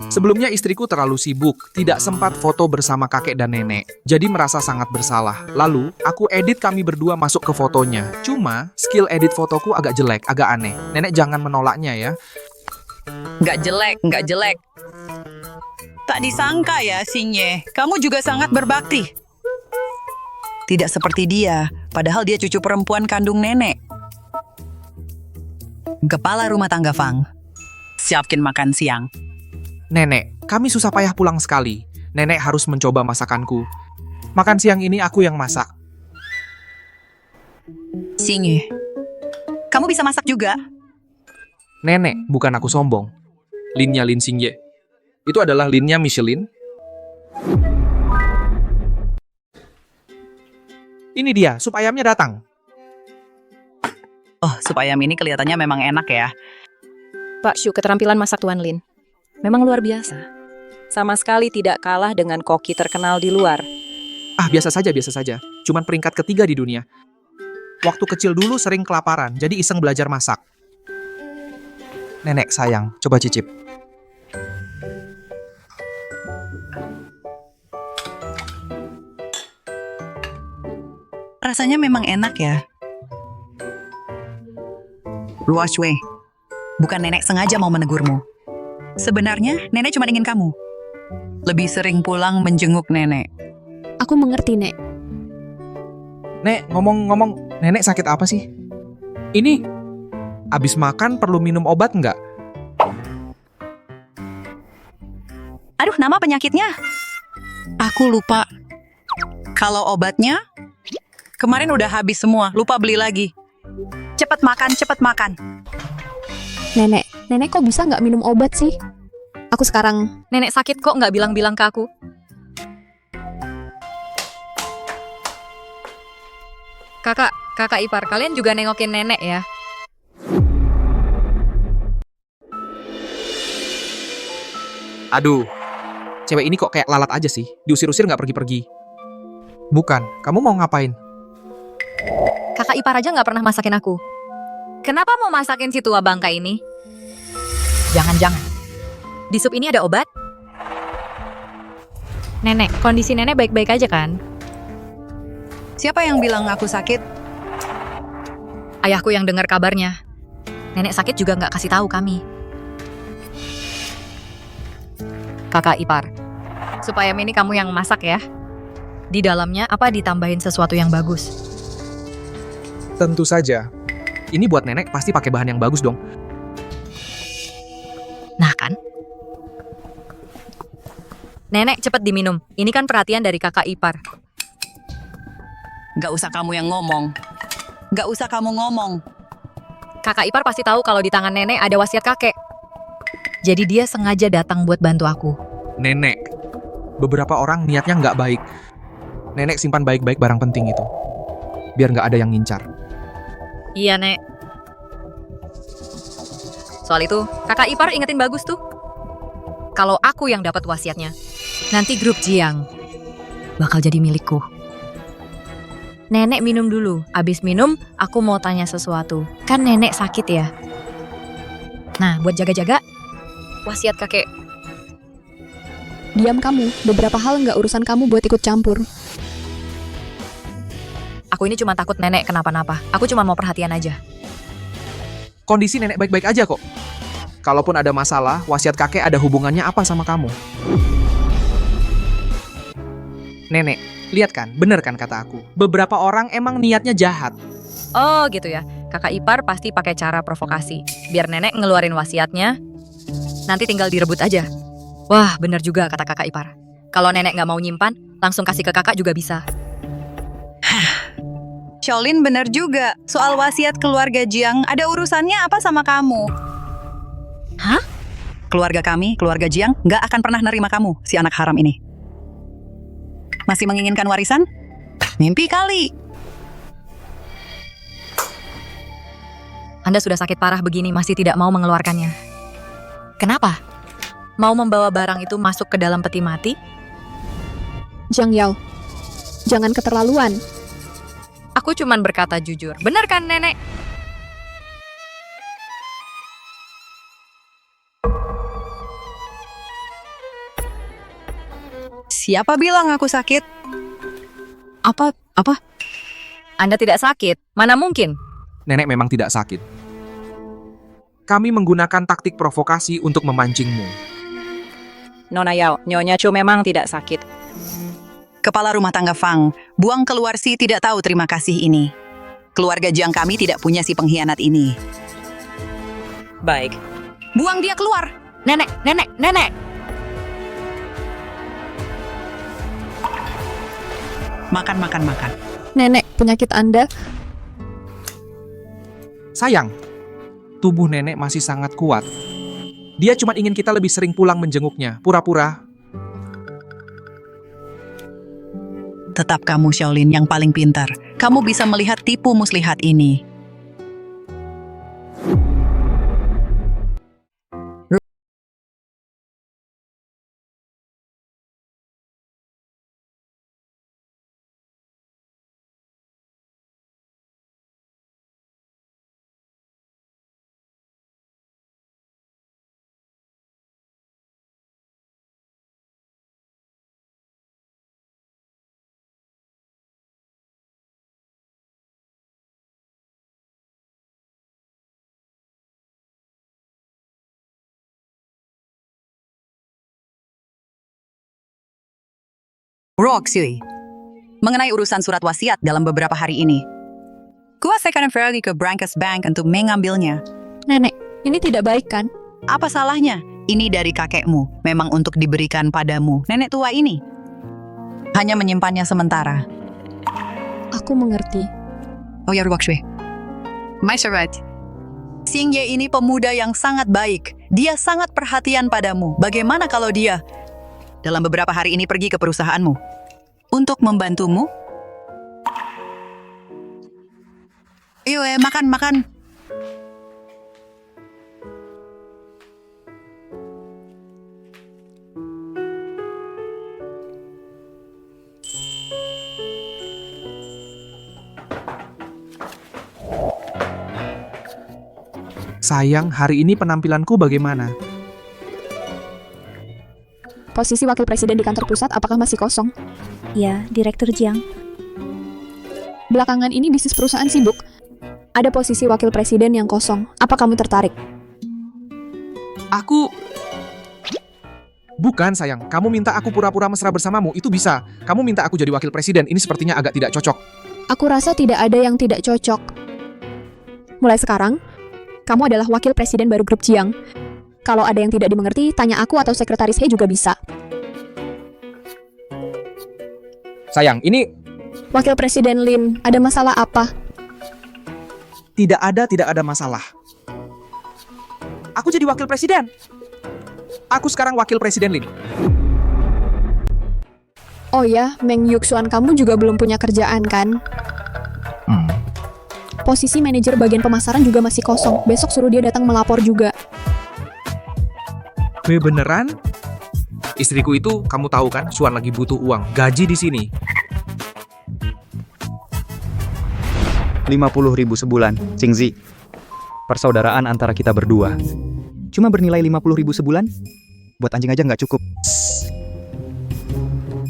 Sebelumnya istriku terlalu sibuk, tidak sempat foto bersama kakek dan nenek. Jadi merasa sangat bersalah. Lalu, aku edit kami berdua masuk ke fotonya. Cuma, skill edit fotoku agak jelek, agak aneh. Nenek jangan menolaknya ya. Nggak jelek. Tak disangka ya, Sinye. Kamu juga sangat berbakti. Tidak seperti dia, padahal dia cucu perempuan kandung nenek. Kepala rumah tangga Fang. Siapkin makan siang. Nenek, kami susah payah pulang sekali. Nenek harus mencoba masakanku. Makan siang ini aku yang masak. Singe, kamu bisa masak juga? Nenek, bukan aku sombong. Linnya Lin Xingye. Itu adalah linnya Michelin. Ini dia, sup ayamnya datang. Oh, sup ayam ini kelihatannya memang enak ya. Pak Shu, keterampilan masak Tuan Lin memang luar biasa. Sama sekali tidak kalah dengan koki terkenal di luar. Ah, biasa saja. Cuman peringkat ketiga di dunia. Waktu kecil dulu sering kelaparan, jadi iseng belajar masak. Nenek, sayang, coba cicip. Rasanya memang enak ya. Ruoxue, bukan nenek sengaja mau menegurmu. Sebenarnya, nenek cuma ingin kamu lebih sering pulang menjenguk nenek. aku mengerti, Nek. Nek, ngomong-ngomong, nenek sakit apa sih? Ini, abis makan perlu minum obat nggak? Aduh, nama penyakitnya? Aku lupa. Kalau obatnya, kemarin udah habis semua, lupa beli lagi. Cepet makan. Nenek kok bisa nggak minum obat sih? Aku sekarang... Nenek sakit kok nggak bilang-bilang ke aku? Kakak ipar, kalian juga nengokin nenek ya? Aduh, cewek ini kok kayak lalat aja sih. Diusir-usir nggak pergi-pergi. Bukan, kamu mau ngapain? Kakak ipar aja nggak pernah masakin aku. Kenapa mau masakin si tua bangka ini? Jangan-jangan. Di sup ini ada obat? Nenek, kondisi nenek baik-baik aja kan? Siapa yang bilang aku sakit? Ayahku yang dengar kabarnya. Nenek sakit juga nggak kasih tahu kami. Kakak ipar, supaya ini kamu yang masak ya. Di dalamnya apa ditambahin sesuatu yang bagus? Tentu saja. Ini buat nenek pasti pakai bahan yang bagus dong. Nah kan? Nenek cepet diminum. Ini kan perhatian dari kakak ipar. Gak usah kamu yang ngomong. Kakak ipar pasti tahu kalau di tangan nenek ada wasiat kakek. Jadi dia sengaja datang buat bantu aku. Nenek, beberapa orang niatnya nggak baik. Nenek simpan baik-baik barang penting itu. Biar nggak ada yang ngincar. Iya, Nek. Soal itu, kakak ipar ingetin bagus tuh. Kalau aku yang dapat wasiatnya, nanti grup Jiang bakal jadi milikku. Nenek minum dulu. Abis minum, aku mau tanya sesuatu. Kan nenek sakit ya? Nah, buat jaga-jaga, wasiat kakek. Diam kamu, beberapa hal nggak urusan kamu buat ikut campur. Aku ini cuma takut nenek kenapa-napa. Aku cuma mau perhatian aja. Kondisi nenek baik-baik aja kok. Kalaupun ada masalah, wasiat kakek ada hubungannya apa sama kamu? Nenek, lihat kan, bener kan kata aku. Beberapa orang emang niatnya jahat. Oh gitu ya. Kakak ipar pasti pakai cara provokasi. Biar nenek ngeluarin wasiatnya, nanti tinggal direbut aja. Wah, bener juga kata kakak ipar. Kalau nenek nggak mau nyimpan, langsung kasih ke kakak juga bisa. Shaolin bener juga. Soal wasiat keluarga Jiang, ada urusannya apa sama kamu? Hah? Keluarga kami, keluarga Jiang, nggak akan pernah nerima kamu, si anak haram ini. Masih menginginkan warisan? Mimpi kali. Anda sudah sakit parah begini masih tidak mau mengeluarkannya. Kenapa? Mau membawa barang itu masuk ke dalam peti mati? Jiang Yao, jangan keterlaluan. Aku cuman berkata jujur. Benar kan, Nenek? Siapa bilang aku sakit? Apa? Anda tidak sakit? Mana mungkin? Nenek memang tidak sakit. Kami menggunakan taktik provokasi untuk memancingmu. Nona Yao, Nyonya Chu memang tidak sakit. Kepala rumah tangga Fang, buang keluar si tidak tahu terima kasih ini. Keluarga Jiang kami tidak punya si pengkhianat ini. Baik. Buang dia keluar. Nenek! Makan. Nenek, penyakit Anda. Sayang, tubuh nenek masih sangat kuat. Dia cuma ingin kita lebih sering pulang menjenguknya, pura-pura. Tetap kamu Shaolin yang paling pintar. Kamu bisa melihat tipu muslihat ini. Roxy, mengenai urusan surat wasiat dalam beberapa hari ini. Kuasa akan pergi ke Brankas Bank untuk mengambilnya. Nenek, ini tidak baik kan? Apa salahnya? Ini dari kakekmu, memang untuk diberikan padamu. Nenek tua ini hanya menyimpannya sementara. Aku mengerti. Oh ya, Roxy. Masyarakat. Xing Ye ini pemuda yang sangat baik. Dia sangat perhatian padamu. Bagaimana kalau dia dalam beberapa hari ini pergi ke perusahaanmu untuk membantumu? Ayo, makan. Sayang, hari ini penampilanku bagaimana? Posisi wakil presiden di kantor pusat apakah masih kosong? Ya, Direktur Jiang. Belakangan ini bisnis perusahaan sibuk. Ada posisi wakil presiden yang kosong. Apa kamu tertarik? Bukan sayang, kamu minta aku pura-pura mesra bersamamu, itu bisa. Kamu minta aku jadi wakil presiden, ini sepertinya agak tidak cocok. Aku rasa tidak ada yang tidak cocok. Mulai sekarang, kamu adalah wakil presiden baru grup Jiang. Kalau ada yang tidak dimengerti, tanya aku atau sekretaris He juga bisa. Sayang, ini Wakil Presiden Lin, ada masalah apa? tidak ada masalah. Aku jadi wakil presiden. Aku sekarang wakil presiden Lin. Oh ya, Meng Yuxuan, kamu juga belum punya kerjaan kan? Posisi manajer bagian pemasaran juga masih kosong. Besok suruh dia datang melapor juga. Beneran? Istriku itu, kamu tahu kan, Xuan lagi butuh uang. Gaji di sini. 50.000 sebulan, Xingzi. Persaudaraan antara kita berdua. Cuma bernilai 50.000 sebulan? Buat anjing aja nggak cukup.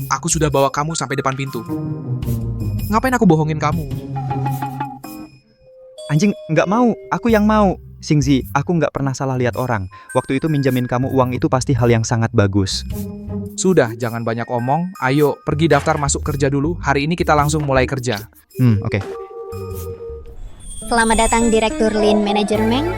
Aku sudah bawa kamu sampai depan pintu. Ngapain aku bohongin kamu? Anjing, nggak mau. Aku yang mau. Xingzi, aku nggak pernah salah lihat orang. Waktu itu minjamin kamu uang itu pasti hal yang sangat bagus. Sudah, jangan banyak omong. Ayo, pergi daftar masuk kerja dulu. Hari ini kita langsung mulai kerja. Oke. Selamat datang Direktur Lin, Manajer Meng.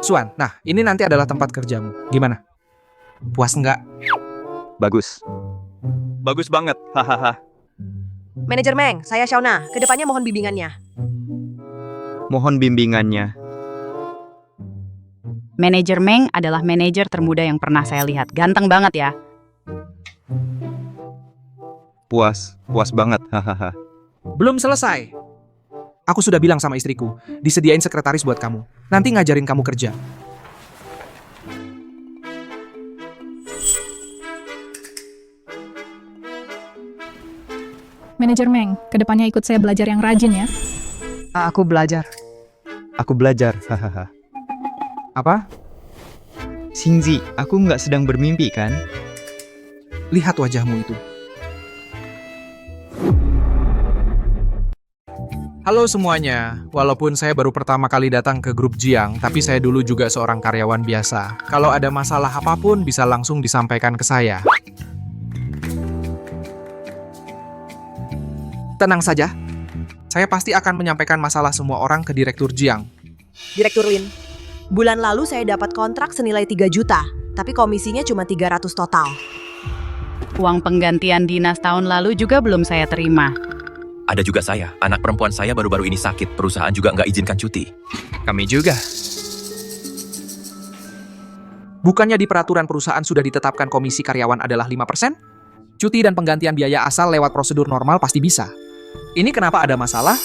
Xuan, nah ini nanti adalah tempat kerjamu. Gimana? Puas nggak? Bagus. Bagus banget. Hahaha. Manajer Meng, saya Shauna. Kedepannya mohon bimbingannya. Mohon bimbingannya. Manajer Meng adalah manajer termuda yang pernah saya lihat. Ganteng banget ya. Puas banget. Hahaha. Belum selesai. Aku sudah bilang sama istriku, disediain sekretaris buat kamu. Nanti ngajarin kamu kerja. Manajer Meng, kedepannya ikut saya belajar yang rajin ya. Aku belajar. Aku belajar. Hahaha. Apa? Xingzi, aku nggak sedang bermimpi kan? Lihat wajahmu itu. Halo semuanya, walaupun saya baru pertama kali datang ke grup Jiang, tapi saya dulu juga seorang karyawan biasa. Kalau ada masalah apapun bisa langsung disampaikan ke saya. Tenang saja, saya pasti akan menyampaikan masalah semua orang ke Direktur Jiang. Direktur Lin, bulan lalu saya dapat kontrak senilai 3 juta, tapi komisinya cuma 300 total. Uang penggantian dinas tahun lalu juga belum saya terima. Ada juga saya, anak perempuan saya baru-baru ini sakit, perusahaan juga nggak izinkan cuti. Kami juga. Bukannya di peraturan perusahaan sudah ditetapkan komisi karyawan adalah 5%? Cuti dan penggantian biaya asal lewat prosedur normal pasti bisa. Ini kenapa ada masalah?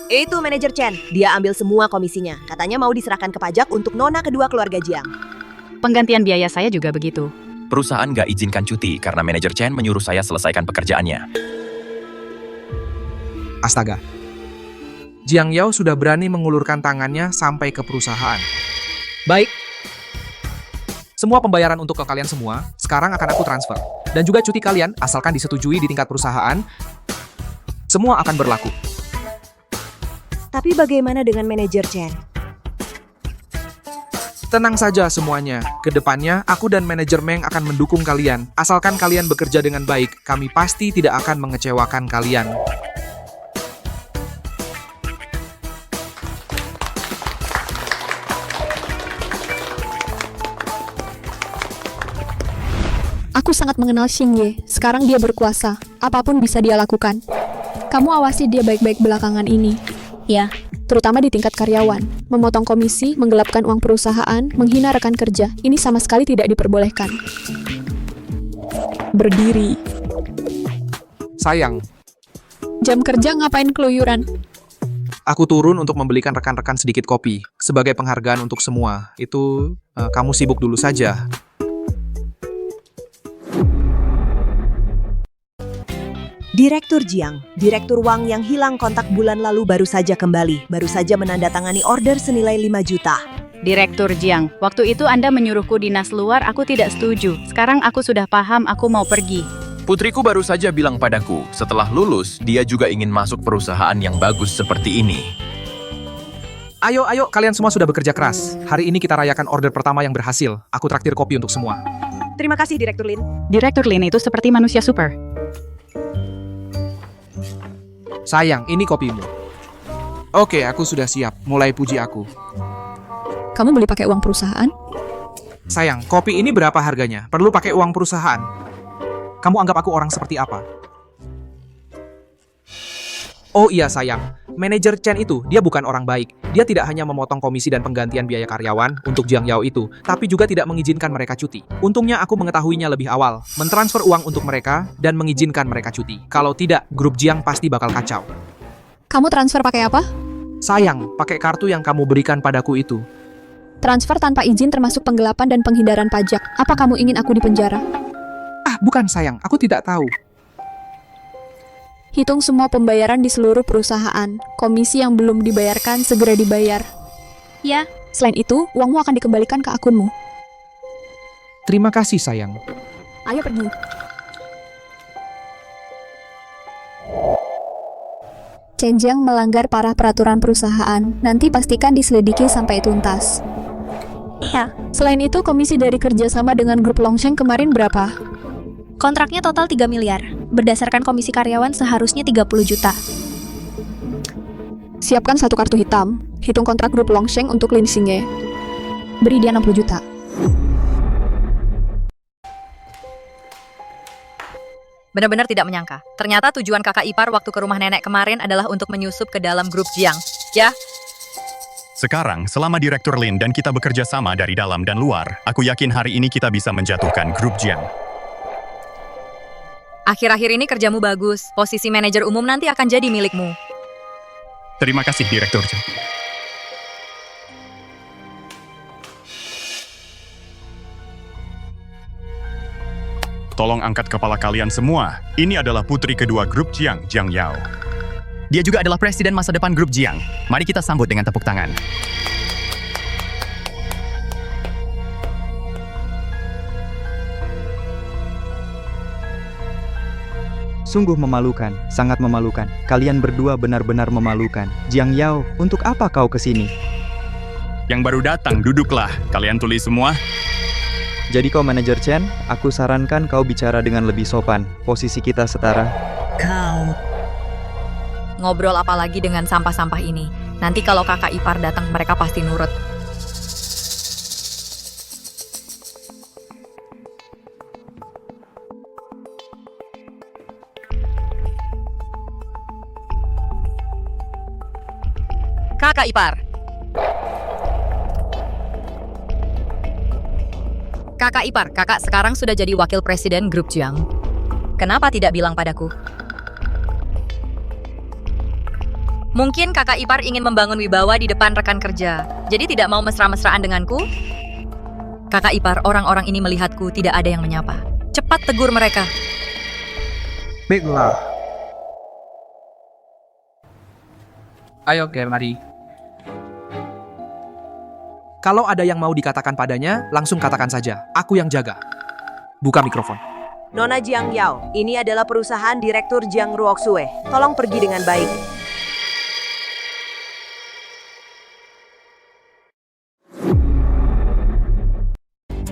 Itu manajer Chen, dia ambil semua komisinya. Katanya mau diserahkan ke pajak untuk nona kedua keluarga Jiang. Penggantian biaya saya juga begitu. Perusahaan nggak izinkan cuti karena manajer Chen menyuruh saya selesaikan pekerjaannya. Astaga. Jiang Yao sudah berani mengulurkan tangannya sampai ke perusahaan. Baik. Semua pembayaran untuk ke kalian semua, sekarang akan aku transfer. Dan juga cuti kalian, asalkan disetujui di tingkat perusahaan, semua akan berlaku. Tapi bagaimana dengan manajer Chen? Tenang saja semuanya. Kedepannya, aku dan manajer Meng akan mendukung kalian. Asalkan kalian bekerja dengan baik, kami pasti tidak akan mengecewakan kalian. Aku sangat mengenal Xingye. Sekarang dia berkuasa. Apapun bisa dia lakukan. Kamu awasi dia baik-baik belakangan ini. Ya. Terutama di tingkat karyawan. Memotong komisi, menggelapkan uang perusahaan, menghina rekan kerja. Ini sama sekali tidak diperbolehkan. Berdiri. Sayang, Jam kerja ngapain keluyuran? aku turun untuk membelikan rekan-rekan sedikit kopi. Sebagai penghargaan untuk semua. Itu, kamu sibuk dulu saja. Direktur Jiang, Direktur Wang yang hilang kontak bulan lalu baru saja kembali. Baru saja menandatangani order senilai 5 juta. Direktur Jiang, waktu itu Anda menyuruhku dinas luar, aku tidak setuju. Sekarang aku sudah paham, aku mau pergi. Putriku baru saja bilang padaku, setelah lulus, dia juga ingin masuk perusahaan yang bagus seperti ini. Ayo, kalian semua sudah bekerja keras. Hari ini kita rayakan order pertama yang berhasil. Aku traktir kopi untuk semua. Terima kasih Direktur Lin. Direktur Lin itu seperti manusia super. Sayang, ini kopimu. Oke, aku sudah siap. Mulai puji aku. Kamu beli pakai uang perusahaan? Sayang, kopi ini berapa harganya? Perlu pakai uang perusahaan. Kamu anggap aku orang seperti apa? Oh iya sayang, manajer Chen itu, dia bukan orang baik. Dia tidak hanya memotong komisi dan penggantian biaya karyawan untuk Jiang Yao itu, tapi juga tidak mengizinkan mereka cuti. Untungnya aku mengetahuinya lebih awal, mentransfer uang untuk mereka, dan mengizinkan mereka cuti. Kalau tidak, grup Jiang pasti bakal kacau. Kamu transfer pakai apa? Sayang, pakai kartu yang kamu berikan padaku itu. Transfer tanpa izin termasuk penggelapan dan penghindaran pajak. Apa kamu ingin aku dipenjara? Ah, bukan sayang, aku tidak tahu. Hitung semua pembayaran di seluruh perusahaan. Komisi yang belum dibayarkan segera dibayar. Ya, Selain itu, uangmu akan dikembalikan ke akunmu. Terima kasih sayang. Ayo pergi. Chen Jiang melanggar para peraturan perusahaan. Nanti pastikan diselidiki sampai tuntas. ya. Selain itu, komisi dari kerjasama dengan grup Longsheng kemarin berapa? Kontraknya total 3 miliar. Berdasarkan komisi karyawan seharusnya 30 juta. Siapkan satu kartu hitam. Hitung kontrak grup Longsheng untuk Lin Xingye. Beri dia 60 juta. Benar-benar tidak menyangka. Ternyata tujuan kakak ipar waktu ke rumah nenek kemarin adalah untuk menyusup ke dalam grup Jiang. Ya, Sekarang, selama Direktur Lin dan kita bekerja sama dari dalam dan luar, aku yakin hari ini kita bisa menjatuhkan grup Jiang. akhir-akhir ini kerjamu bagus. Posisi manajer umum nanti akan jadi milikmu. Terima kasih, Direktur Jiang. Tolong angkat kepala kalian semua. Ini adalah putri kedua grup Jiang, Jiang Yao. Dia juga adalah presiden masa depan grup Jiang. Mari kita sambut dengan tepuk tangan. Sungguh memalukan, sangat memalukan. Kalian berdua benar-benar memalukan. Jiang Yao, untuk apa kau kesini? Yang baru datang, duduklah. Kalian tulis semua. Jadi kau manajer Chen, aku sarankan kau bicara dengan lebih sopan. Posisi kita setara. Ngobrol apa lagi dengan sampah-sampah ini? Nanti kalau kakak ipar datang mereka pasti nurut. Kakak ipar. Kakak ipar, kakak sekarang sudah jadi wakil presiden grup Jiang. Kenapa tidak bilang padaku? Mungkin kakak ipar ingin membangun wibawa di depan rekan kerja, jadi tidak mau mesra-mesraan denganku? Kakak ipar, orang-orang ini melihatku tidak ada yang menyapa. Cepat tegur mereka. Baiklah. Ayo, mari. Kalau ada yang mau dikatakan padanya, langsung katakan saja. Aku yang jaga. Buka mikrofon. Nona Jiang Yao, ini adalah perusahaan Direktur Jiang Ruoxue. Tolong pergi dengan baik.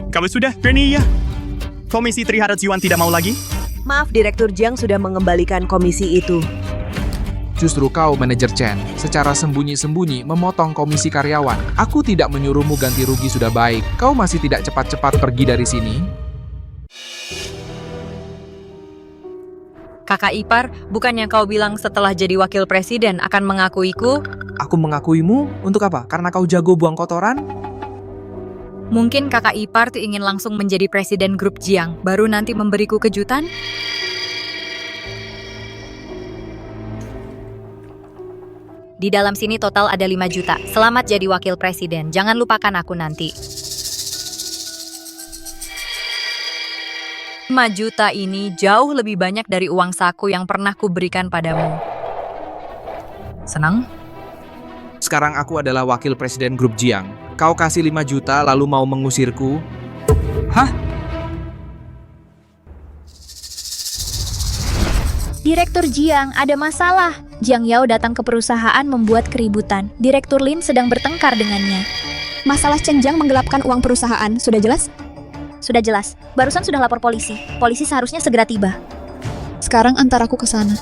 Kalau sudah, Penny ya. Komisi Triharat Yuan tidak mau lagi? Maaf, Direktur Jiang sudah mengembalikan komisi itu. Justru kau, manajer Chen, secara sembunyi-sembunyi memotong komisi karyawan. Aku tidak menyuruhmu ganti rugi sudah baik. Kau masih tidak cepat-cepat pergi dari sini? Kakak ipar, bukannya kau bilang setelah jadi wakil presiden akan mengakuiku? Aku mengakuimu? Untuk apa? Karena kau jago buang kotoran? Mungkin kakak ipar tuh ingin langsung menjadi presiden grup Jiang, baru nanti memberiku kejutan? Di dalam sini total ada 5 juta. Selamat jadi wakil presiden. Jangan lupakan aku nanti. 5 juta ini jauh lebih banyak dari uang saku yang pernah kuberikan padamu. Senang? Sekarang aku adalah wakil presiden grup Jiang. Kau kasih 5 juta lalu mau mengusirku? Hah? Direktur Jiang, ada masalah. Jiang Yao datang ke perusahaan membuat keributan. Direktur Lin sedang bertengkar dengannya. Masalah Chen Jiang menggelapkan uang perusahaan, sudah jelas? Sudah jelas. Barusan sudah lapor polisi. Polisi seharusnya segera tiba. Sekarang antar aku ke sana.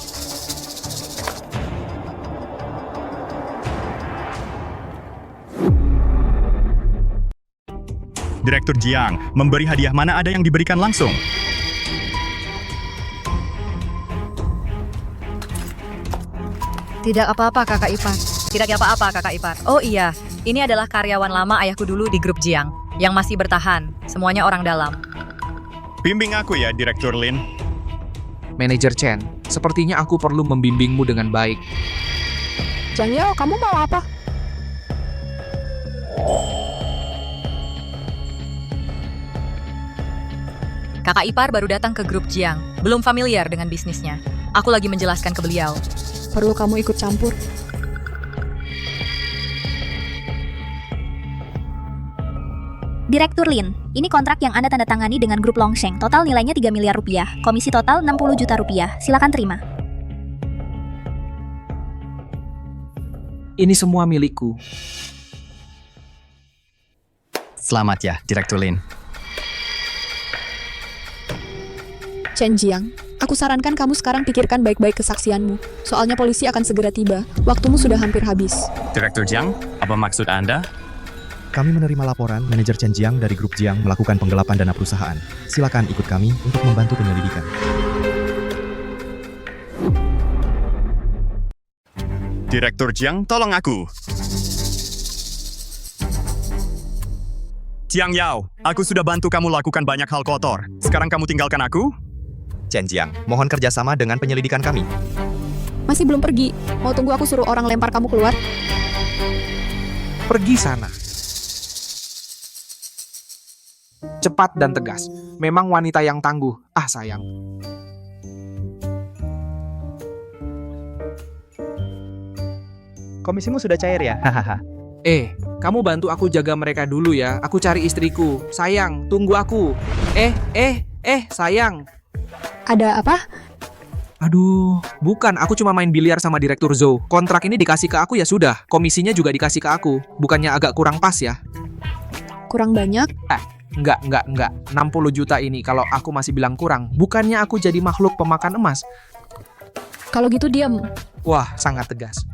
Direktur Jiang, memberi hadiah mana ada yang diberikan langsung? Tidak apa-apa kakak ipar. Tidak apa-apa kakak ipar. Oh iya, ini adalah karyawan lama ayahku dulu di grup Jiang, yang masih bertahan. Semuanya orang dalam. Bimbing aku ya, Direktur Lin. Manajer Chen, sepertinya aku perlu membimbingmu dengan baik. Jiang Yao, kamu mau apa? Kakak ipar baru datang ke grup Jiang, belum familiar dengan bisnisnya. Aku lagi menjelaskan ke beliau. Perlu kamu ikut campur? Direktur Lin, ini kontrak yang Anda tanda tangani dengan grup Longsheng. Total nilainya 3 miliar rupiah. Komisi total 60 juta rupiah. Silakan terima. Ini semua milikku. Selamat ya, Direktur Lin. Chen Jiang, aku sarankan kamu sekarang pikirkan baik-baik kesaksianmu. Soalnya polisi akan segera tiba. Waktumu sudah hampir habis. Direktur Jiang, apa maksud Anda? Kami menerima laporan manajer Chen Jiang dari grup Jiang melakukan penggelapan dana perusahaan. Silakan ikut kami untuk membantu penyelidikan. Direktur Jiang, tolong aku. Jiang Yao, aku sudah bantu kamu lakukan banyak hal kotor. Sekarang kamu tinggalkan aku? Chen Jiang, mohon kerjasama dengan penyelidikan kami. Masih belum pergi. Mau tunggu aku suruh orang lempar kamu keluar? Pergi sana. Cepat dan tegas. Memang wanita yang tangguh. Ah, sayang. Komisimu sudah cair ya? Hahaha. Kamu bantu aku jaga mereka dulu ya. Aku cari istriku. Sayang, tunggu aku. Sayang. Ada apa? Aduh, bukan. Aku cuma main biliar sama Direktur Zhou. Kontrak ini dikasih ke aku ya sudah. Komisinya juga dikasih ke aku. Bukannya agak kurang pas ya? Kurang banyak? Enggak. 60 juta ini kalau aku masih bilang kurang. Bukannya aku jadi makhluk pemakan emas. Kalau gitu diam. Wah, sangat tegas.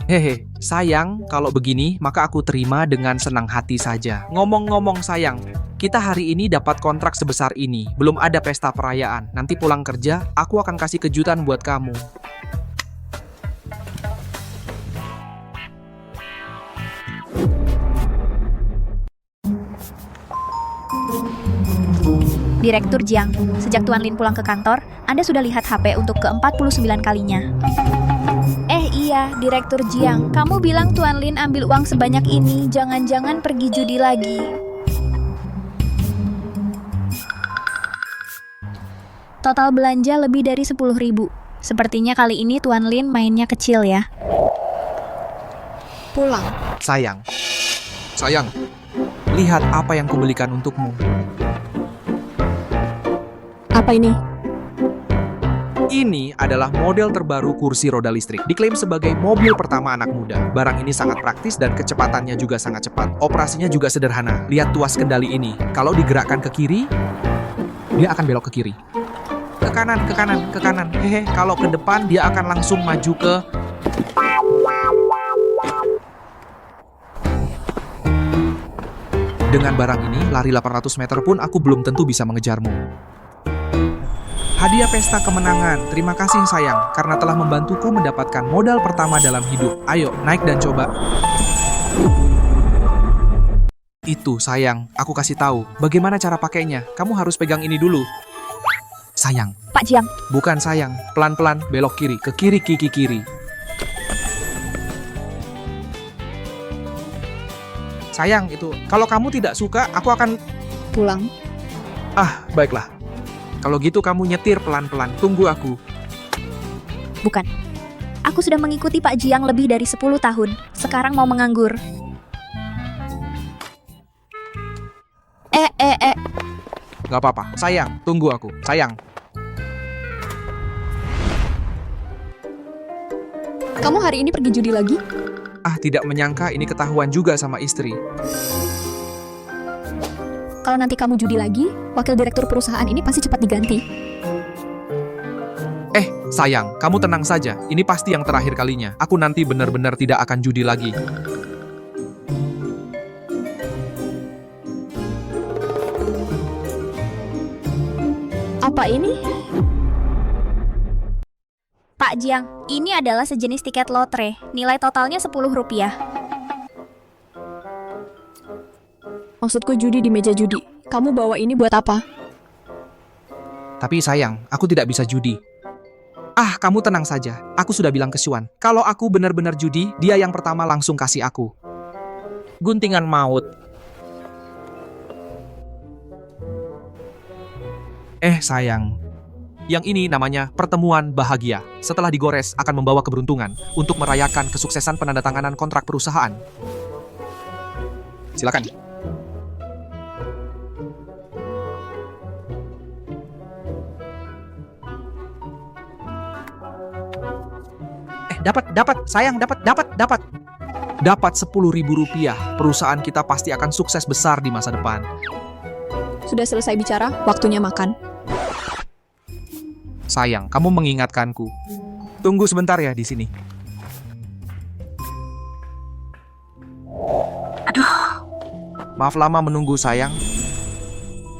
Hehe, sayang, kalau begini maka aku terima dengan senang hati saja. Ngomong-ngomong sayang, kita hari ini dapat kontrak sebesar ini. Belum ada pesta perayaan. Nanti pulang kerja, aku akan kasih kejutan buat kamu. Direktur Jiang, sejak Tuan Lin pulang ke kantor, Anda sudah lihat HP untuk ke-49 kalinya. Iya, Direktur Jiang, kamu bilang Tuan Lin ambil uang sebanyak ini, jangan-jangan pergi judi lagi. Total belanja lebih dari 10.000. Sepertinya kali ini Tuan Lin mainnya kecil ya. Pulang. Sayang, lihat apa yang kubelikan untukmu. Apa ini? Ini adalah model terbaru kursi roda listrik. Diklaim sebagai mobil pertama anak muda. Barang ini sangat praktis dan kecepatannya juga sangat cepat. Operasinya juga sederhana. Lihat tuas kendali ini. Kalau digerakkan ke kiri, dia akan belok ke kiri. Ke kanan. Hehe, kalau ke depan dia akan langsung maju ke... Dengan barang ini, lari 800 meter pun aku belum tentu bisa mengejarmu. Hadiah pesta kemenangan. Terima kasih sayang, karena telah membantuku mendapatkan modal pertama dalam hidup. Ayo, naik dan coba. Itu sayang, aku kasih tahu. Bagaimana cara pakainya? Kamu harus pegang ini dulu. Sayang. Pak Jiang. Bukan sayang, pelan-pelan belok kiri, ke kiri, kiri. Sayang itu, kalau kamu tidak suka, aku akan... Pulang. Ah, baiklah. Kalau gitu kamu nyetir pelan-pelan, tunggu aku. Bukan. Aku sudah mengikuti Pak Jiang lebih dari 10 tahun. Sekarang mau menganggur. Gak apa-apa, sayang, tunggu aku, sayang. Kamu hari ini pergi judi lagi? Ah, tidak menyangka ini ketahuan juga sama istri. Kalau nanti kamu judi lagi, wakil direktur perusahaan ini pasti cepat diganti. Sayang, kamu tenang saja. Ini pasti yang terakhir kalinya. Aku nanti benar-benar tidak akan judi lagi. Bapak ini? Pak Jiang, ini adalah sejenis tiket lotre. Nilai totalnya Rp10. Maksudku judi di meja judi. Kamu bawa ini buat apa? Tapi sayang, aku tidak bisa judi. Ah, kamu tenang saja. Aku sudah bilang ke Xuan, kalau aku benar-benar judi, dia yang pertama langsung kasih aku. Guntingan maut. Sayang. Yang ini namanya pertemuan bahagia. Setelah digores akan membawa keberuntungan untuk merayakan kesuksesan penandatanganan kontrak perusahaan. Silakan. Dapat, sayang, dapat. Dapat Rp10.000. Perusahaan kita pasti akan sukses besar di masa depan. Sudah selesai bicara, waktunya makan. Sayang, kamu mengingatkanku. Tunggu sebentar ya di sini. Maaf lama menunggu, sayang.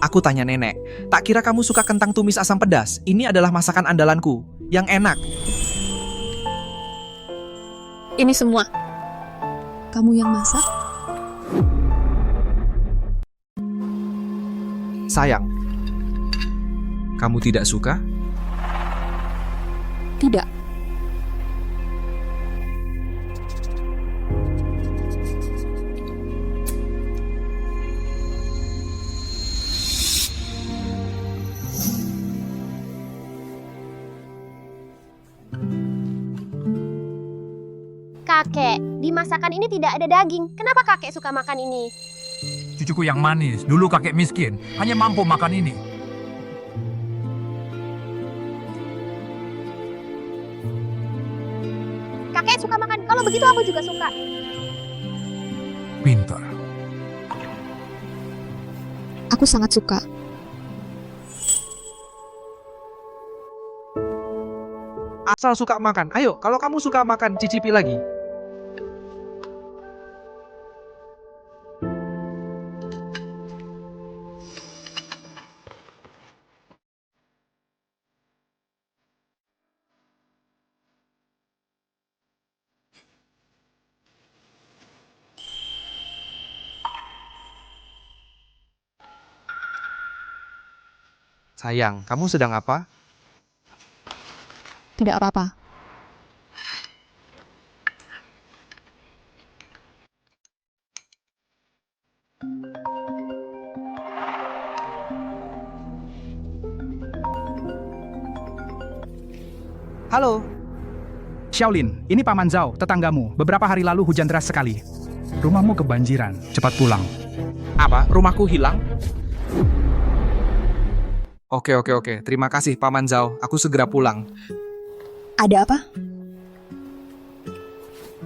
Aku tanya nenek, tak kira kamu suka kentang tumis asam pedas. Ini adalah masakan andalanku, yang enak. Ini semua. Kamu yang masak? Sayang, kamu tidak suka? Tidak. Kakek, di masakan ini tidak ada daging. Kenapa kakek suka makan ini? Cucuku yang manis, dulu kakek miskin, hanya mampu makan ini. Kakek suka makan, kalau begitu aku juga suka. Pintar. Aku sangat suka. Asal suka makan. Ayo, kalau kamu suka makan, cicipi lagi. Sayang, kamu sedang apa? Tidak apa-apa. Halo. Xiaolin, ini Paman Zhao, tetanggamu. Beberapa hari lalu hujan deras sekali. Rumahmu kebanjiran. Cepat pulang. Apa? Rumahku hilang? Oke. Terima kasih, Paman Zhao. Aku segera pulang. Ada apa?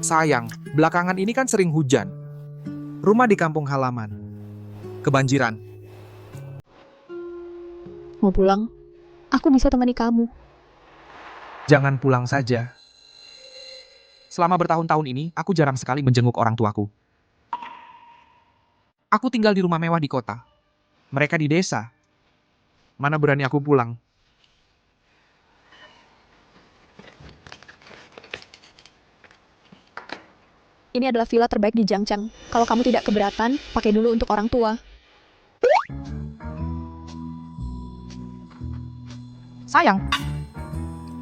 Sayang, belakangan ini kan sering hujan. Rumah di kampung halaman kebanjiran. Mau pulang? Aku bisa temani kamu. Jangan pulang saja. Selama bertahun-tahun ini, aku jarang sekali menjenguk orang tuaku. Aku tinggal di rumah mewah di kota. Mereka di desa. Mana berani aku pulang? Ini adalah villa terbaik di Jiangcheng. Kalau kamu tidak keberatan, pakai dulu untuk orang tua. Sayang.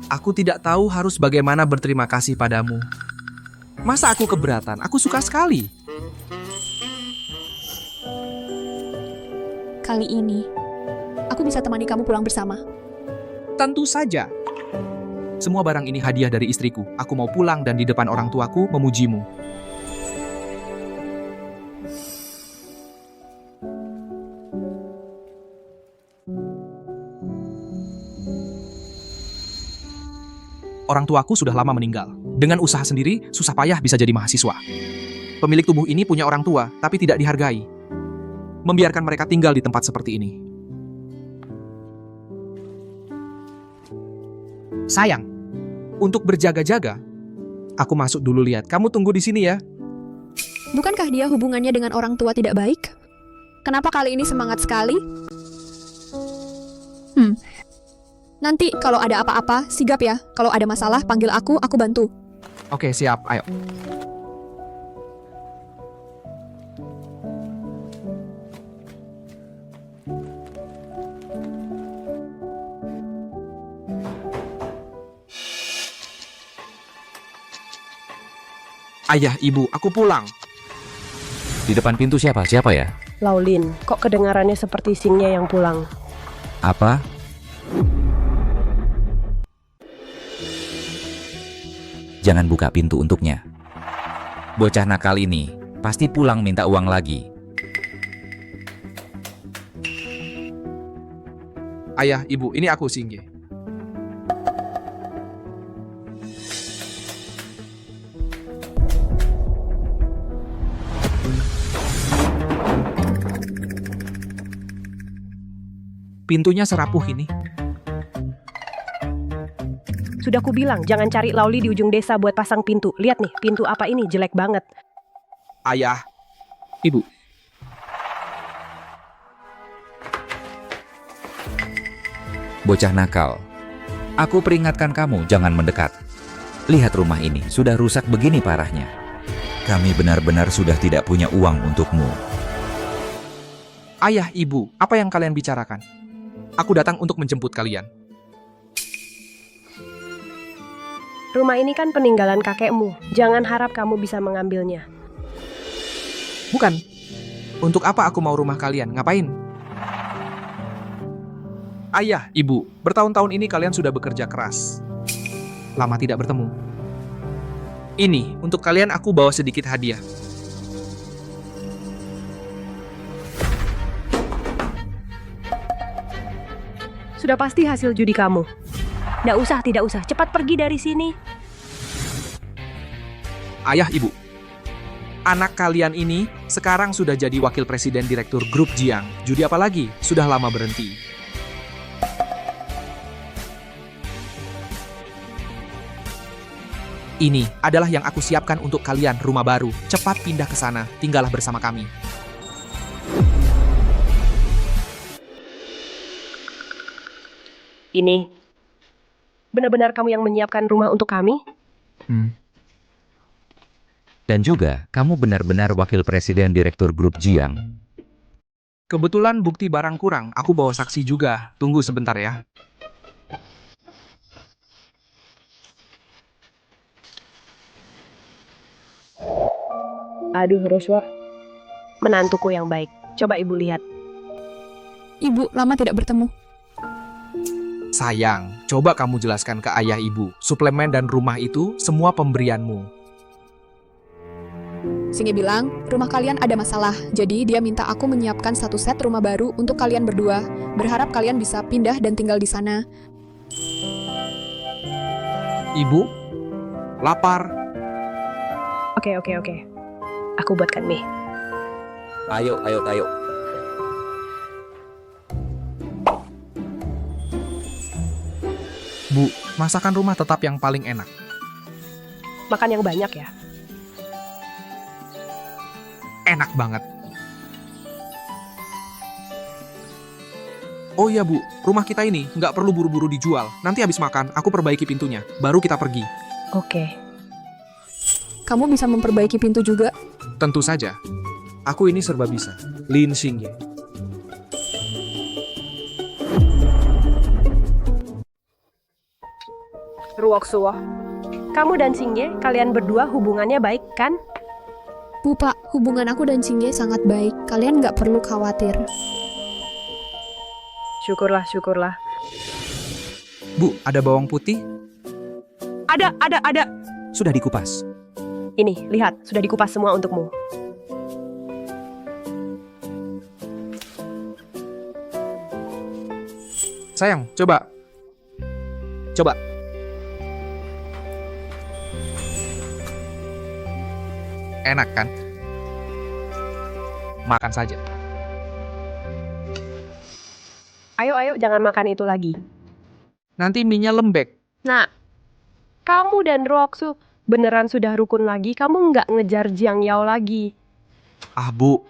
Aku tidak tahu harus bagaimana berterima kasih padamu. Masa aku keberatan? Aku suka sekali. Kali ini, aku bisa temani kamu pulang bersama. Tentu saja. Semua barang ini hadiah dari istriku. Aku mau pulang dan di depan orang tuaku memujimu. Orang tuaku sudah lama meninggal. Dengan usaha sendiri, susah payah bisa jadi mahasiswa. Pemilik tubuh ini punya orang tua, tapi tidak dihargai. Membiarkan mereka tinggal di tempat seperti ini. Sayang, untuk berjaga-jaga, aku masuk dulu lihat. Kamu tunggu di sini ya. Bukankah dia hubungannya dengan orang tua tidak baik? Kenapa kali ini semangat sekali? Nanti kalau ada apa-apa, sigap ya. Kalau ada masalah, panggil aku bantu. Oke, siap. Ayo. Ayah, ibu, aku pulang. Di depan pintu siapa? Siapa ya? Laulin, kok kedengarannya seperti Singnya yang pulang? Apa? Jangan buka pintu untuknya. Bocah nakal ini pasti pulang minta uang lagi. Ayah, ibu, ini aku Singye. Pintunya serapuh ini. Sudah kubilang, jangan cari Lauli di ujung desa buat pasang pintu. Lihat nih, pintu apa ini? Jelek banget. Ayah, ibu. Bocah nakal. Aku peringatkan kamu jangan mendekat. Lihat rumah ini, sudah rusak begini parahnya. Kami benar-benar sudah tidak punya uang untukmu. Ayah, ibu, apa yang kalian bicarakan? Aku datang untuk menjemput kalian. Rumah ini kan peninggalan kakekmu. Jangan harap kamu bisa mengambilnya. Bukan. Untuk apa aku mau rumah kalian? Ngapain? Ayah, ibu, bertahun-tahun ini kalian sudah bekerja keras. Lama tidak bertemu. Ini, untuk kalian aku bawa sedikit hadiah. Sudah pasti hasil judi kamu. Tidak usah. Cepat pergi dari sini. Ayah, ibu. Anak kalian ini sekarang sudah jadi wakil presiden direktur grup Jiang. Judi apa lagi? Sudah lama berhenti. Ini adalah yang aku siapkan untuk kalian, rumah baru. Cepat pindah ke sana, tinggallah bersama kami. Ini. Benar-benar kamu yang menyiapkan rumah untuk kami? Dan juga, kamu benar-benar wakil presiden direktur grup Jiang. Kebetulan bukti barang kurang, aku bawa saksi juga. Tunggu sebentar ya. Aduh, Roswa. Menantuku yang baik. Coba ibu lihat. Ibu, lama tidak bertemu. Sayang, coba kamu jelaskan ke ayah ibu. Suplemen dan rumah itu semua pemberianmu. Singye bilang, rumah kalian ada masalah. Jadi dia minta aku menyiapkan satu set rumah baru untuk kalian berdua. Berharap kalian bisa pindah dan tinggal di sana. Ibu, lapar. Oke. Aku buatkan mie. Ayo. Bu, masakan rumah tetap yang paling enak. Makan yang banyak ya. Enak banget. Oh iya bu, rumah kita ini nggak perlu buru-buru dijual. Nanti habis makan, aku perbaiki pintunya. Baru kita pergi. Oke. Kamu bisa memperbaiki pintu juga? Tentu saja. Aku ini serba bisa. Lin Xingye. Ruoksuo. Kamu dan Singye, kalian berdua hubungannya baik kan? Bu, Pak, hubungan aku dan Singye sangat baik. Kalian nggak perlu khawatir. Syukurlah. Bu, ada bawang putih? Ada. Sudah dikupas. Ini, lihat, sudah dikupas semua untukmu. Sayang, coba. Enak kan? Makan saja. Ayo, jangan makan itu lagi. Nanti mie-nya lembek. Nah, kamu dan Ruoksu beneran sudah rukun lagi? Kamu nggak ngejar Jiang Yao lagi? Ah, Bu.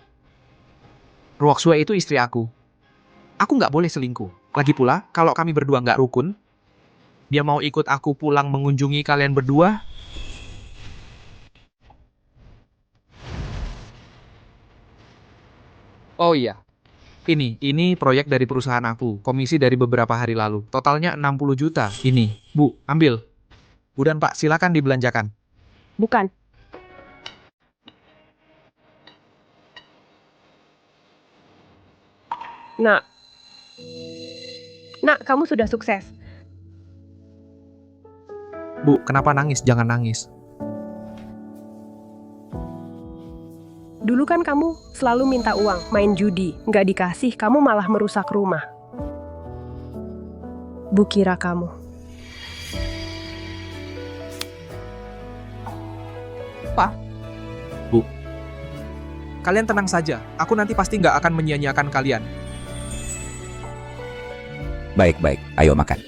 Ruoksue itu istri aku. Aku nggak boleh selingkuh. Lagi pula, kalau kami berdua nggak rukun, dia mau ikut aku pulang mengunjungi kalian berdua? Oh iya, ini proyek dari perusahaan aku, komisi dari beberapa hari lalu. Totalnya 60 juta. Ini, Bu, ambil. Bu dan Pak, silakan dibelanjakan. Bukan. Nak. Nak, kamu sudah sukses. Bu, kenapa nangis? Jangan nangis. Dulu kan kamu selalu minta uang, main judi. Nggak dikasih, kamu malah merusak rumah. Bu kira kamu. Pak. Bu. Kalian tenang saja. Aku nanti pasti nggak akan menyia-nyiakan kalian. Baik-baik, ayo makan.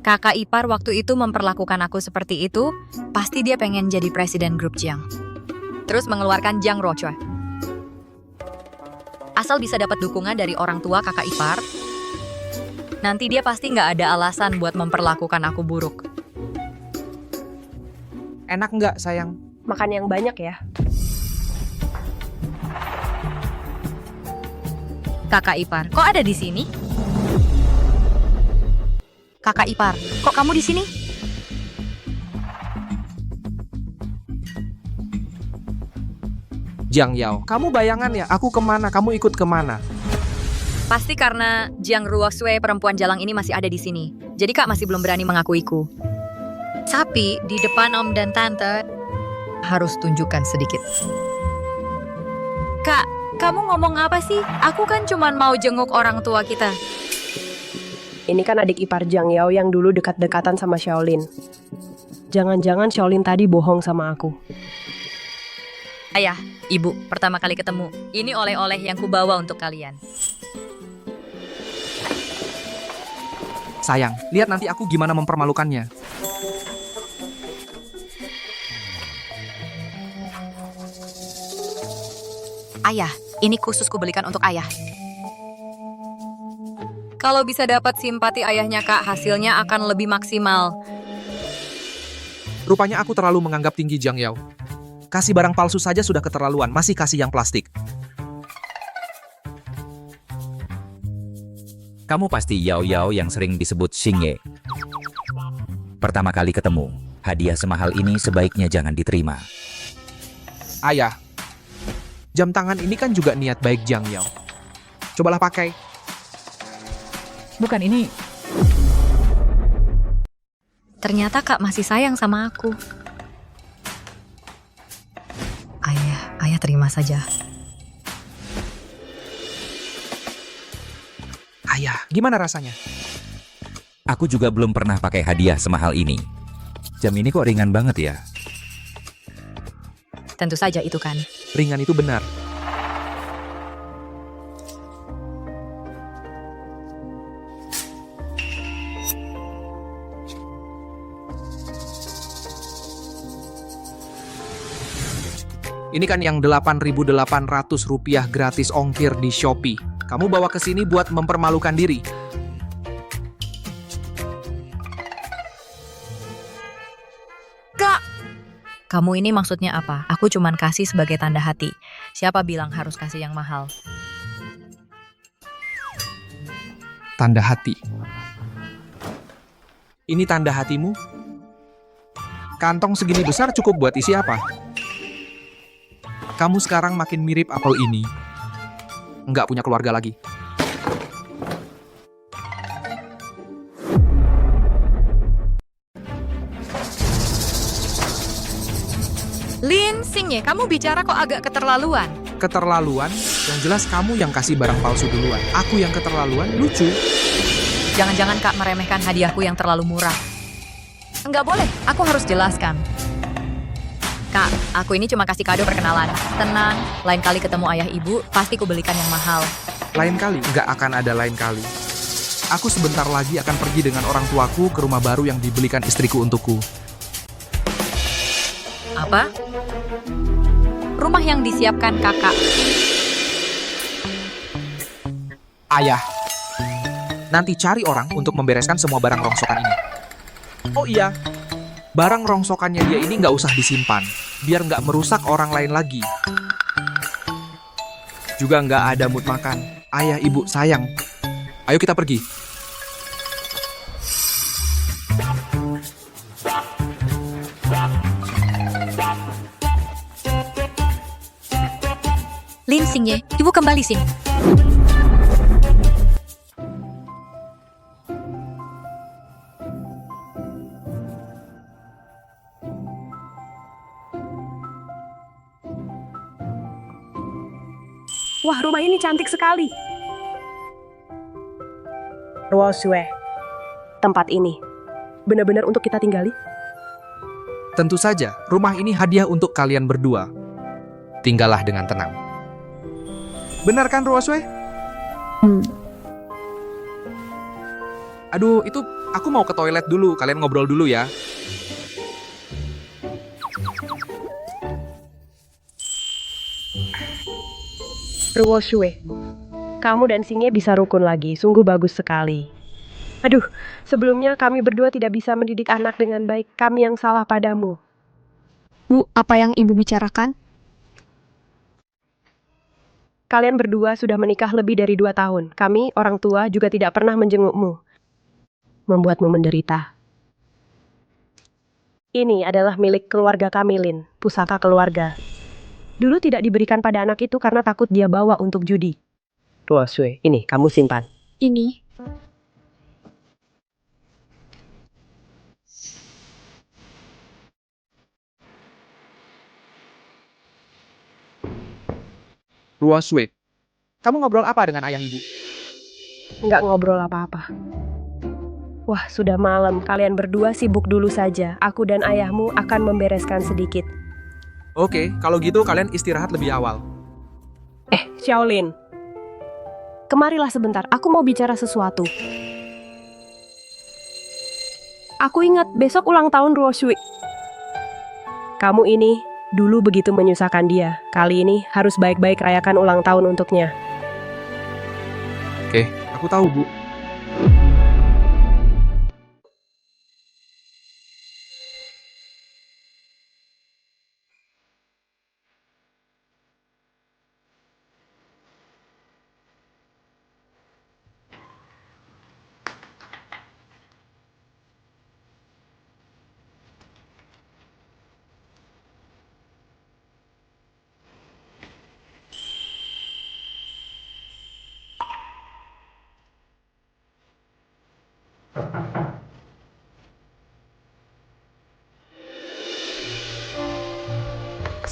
Kakak ipar waktu itu memperlakukan aku seperti itu, pasti dia pengen jadi presiden grup Jiang. Terus mengeluarkan Jiang Ruoxue. Asal bisa dapat dukungan dari orang tua kakak ipar, nanti dia pasti nggak ada alasan buat memperlakukan aku buruk. Enak nggak, sayang? Makan yang banyak ya. Kakak ipar, kok ada di sini? Kakak ipar, kok kamu di sini? Jiang Yao, kamu bayangan ya, aku kemana, kamu ikut kemana? Pasti karena Jiang Ruoxue perempuan jalang ini masih ada di sini. Jadi kak masih belum berani mengakuiku. Tapi di depan om dan tante harus tunjukkan sedikit. Kak, kamu ngomong apa sih? Aku kan cuma mau jenguk orang tua kita. Ini kan adik ipar Jiang Yao yang dulu dekat-dekatan sama Shaolin. Jangan-jangan Shaolin tadi bohong sama aku. Ayah, ibu, pertama kali ketemu. Ini oleh-oleh yang kubawa untuk kalian. Sayang, lihat nanti aku gimana mempermalukannya. Ayah, ini khusus kubelikan untuk ayah. Kalau bisa dapat simpati ayahnya kak, hasilnya akan lebih maksimal. Rupanya aku terlalu menganggap tinggi Jiang Yao. Kasih barang palsu saja sudah keterlaluan, masih kasih yang plastik. Kamu pasti Yao Yao yang sering disebut Xingye. Pertama kali ketemu, hadiah semahal ini sebaiknya jangan diterima. Ayah, jam tangan ini kan juga niat baik Jiang Yao. Cobalah pakai. Bukan ini. Ternyata kak masih sayang sama aku. Ayah terima saja. Ayah, gimana rasanya? Aku juga belum pernah pakai hadiah semahal ini. Jam ini kok ringan banget ya? Tentu saja itu kan. Ringan itu benar. Ini kan yang Rp8.800 gratis ongkir di Shopee. Kamu bawa ke sini buat mempermalukan diri. Kak! Kamu ini maksudnya apa? Aku cuman kasih sebagai tanda hati. Siapa bilang harus kasih yang mahal? Tanda hati. Ini tanda hatimu? Kantong segini besar cukup buat isi apa? Kamu sekarang makin mirip apel ini. Nggak punya keluarga lagi. Lin, Xingye, kamu bicara kok agak keterlaluan. Keterlaluan? Yang jelas kamu yang kasih barang palsu duluan. Aku yang keterlaluan? Lucu. Jangan-jangan kak meremehkan hadiahku yang terlalu murah. Enggak boleh, aku harus jelaskan. Kak, aku ini cuma kasih kado perkenalan. Tenang, lain kali ketemu ayah ibu, pasti ku belikan yang mahal. Lain kali? Nggak akan ada lain kali. Aku sebentar lagi akan pergi dengan orang tuaku ke rumah baru yang dibelikan istriku untukku. Apa? Rumah yang disiapkan kakak. Ayah, nanti cari orang untuk membereskan semua barang rongsokan ini. Oh iya, barang rongsokannya dia ini nggak usah disimpan, biar nggak merusak orang lain lagi. Juga nggak ada mood makan. Ayah, ibu, sayang. Ayo kita pergi. Lin, Xingye, ibu kembali, Xing. Wah, rumah ini cantik sekali. Ruosue, tempat ini benar-benar untuk kita tinggali? Tentu saja, rumah ini hadiah untuk kalian berdua. Tinggallah dengan tenang. Benar kan, Ruosue? Aduh, itu aku mau ke toilet dulu. Kalian ngobrol dulu ya. Ruosue, kamu dan Xingye bisa rukun lagi. Sungguh bagus sekali. Aduh, sebelumnya kami berdua tidak bisa mendidik anak dengan baik. Kami yang salah padamu. Bu, apa yang ibu bicarakan? Kalian berdua sudah menikah lebih dari 2 tahun. Kami, orang tua, juga tidak pernah menjengukmu. Membuatmu menderita. Ini adalah milik keluarga kami, Lin. Pusaka keluarga. Dulu tidak diberikan pada anak itu karena takut dia bawa untuk judi. Ruosue, ini kamu simpan. Ini. Ruosue, kamu ngobrol apa dengan ayah ibu? Nggak ngobrol apa-apa. Wah, sudah malam. Kalian berdua sibuk dulu saja. Aku dan ayahmu akan membereskan sedikit. Oke, kalau gitu kalian istirahat lebih awal. Xiaolin. Kemarilah sebentar, aku mau bicara sesuatu. Aku ingat besok ulang tahun Ruosue. Kamu ini dulu begitu menyusahkan dia. Kali ini harus baik-baik rayakan ulang tahun untuknya. Oke, aku tahu, Bu.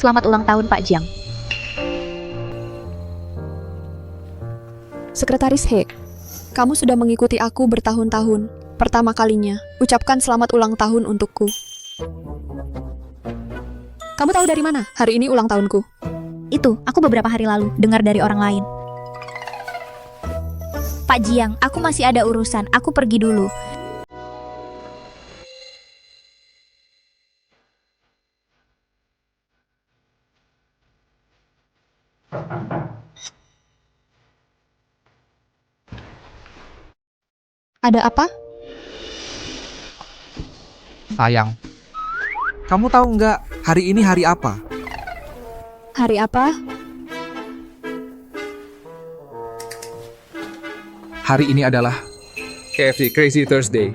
Selamat ulang tahun Pak Jiang. Sekretaris He, kamu sudah mengikuti aku bertahun-tahun. Pertama kalinya, ucapkan selamat ulang tahun untukku. Kamu tahu dari mana hari ini ulang tahunku? Itu, aku beberapa hari lalu dengar dari orang lain. Pak Jiang, aku masih ada urusan. Aku pergi dulu. Ada apa? Sayang. Kamu tahu nggak hari ini hari apa? Hari apa? Hari ini adalah KFC Crazy Thursday.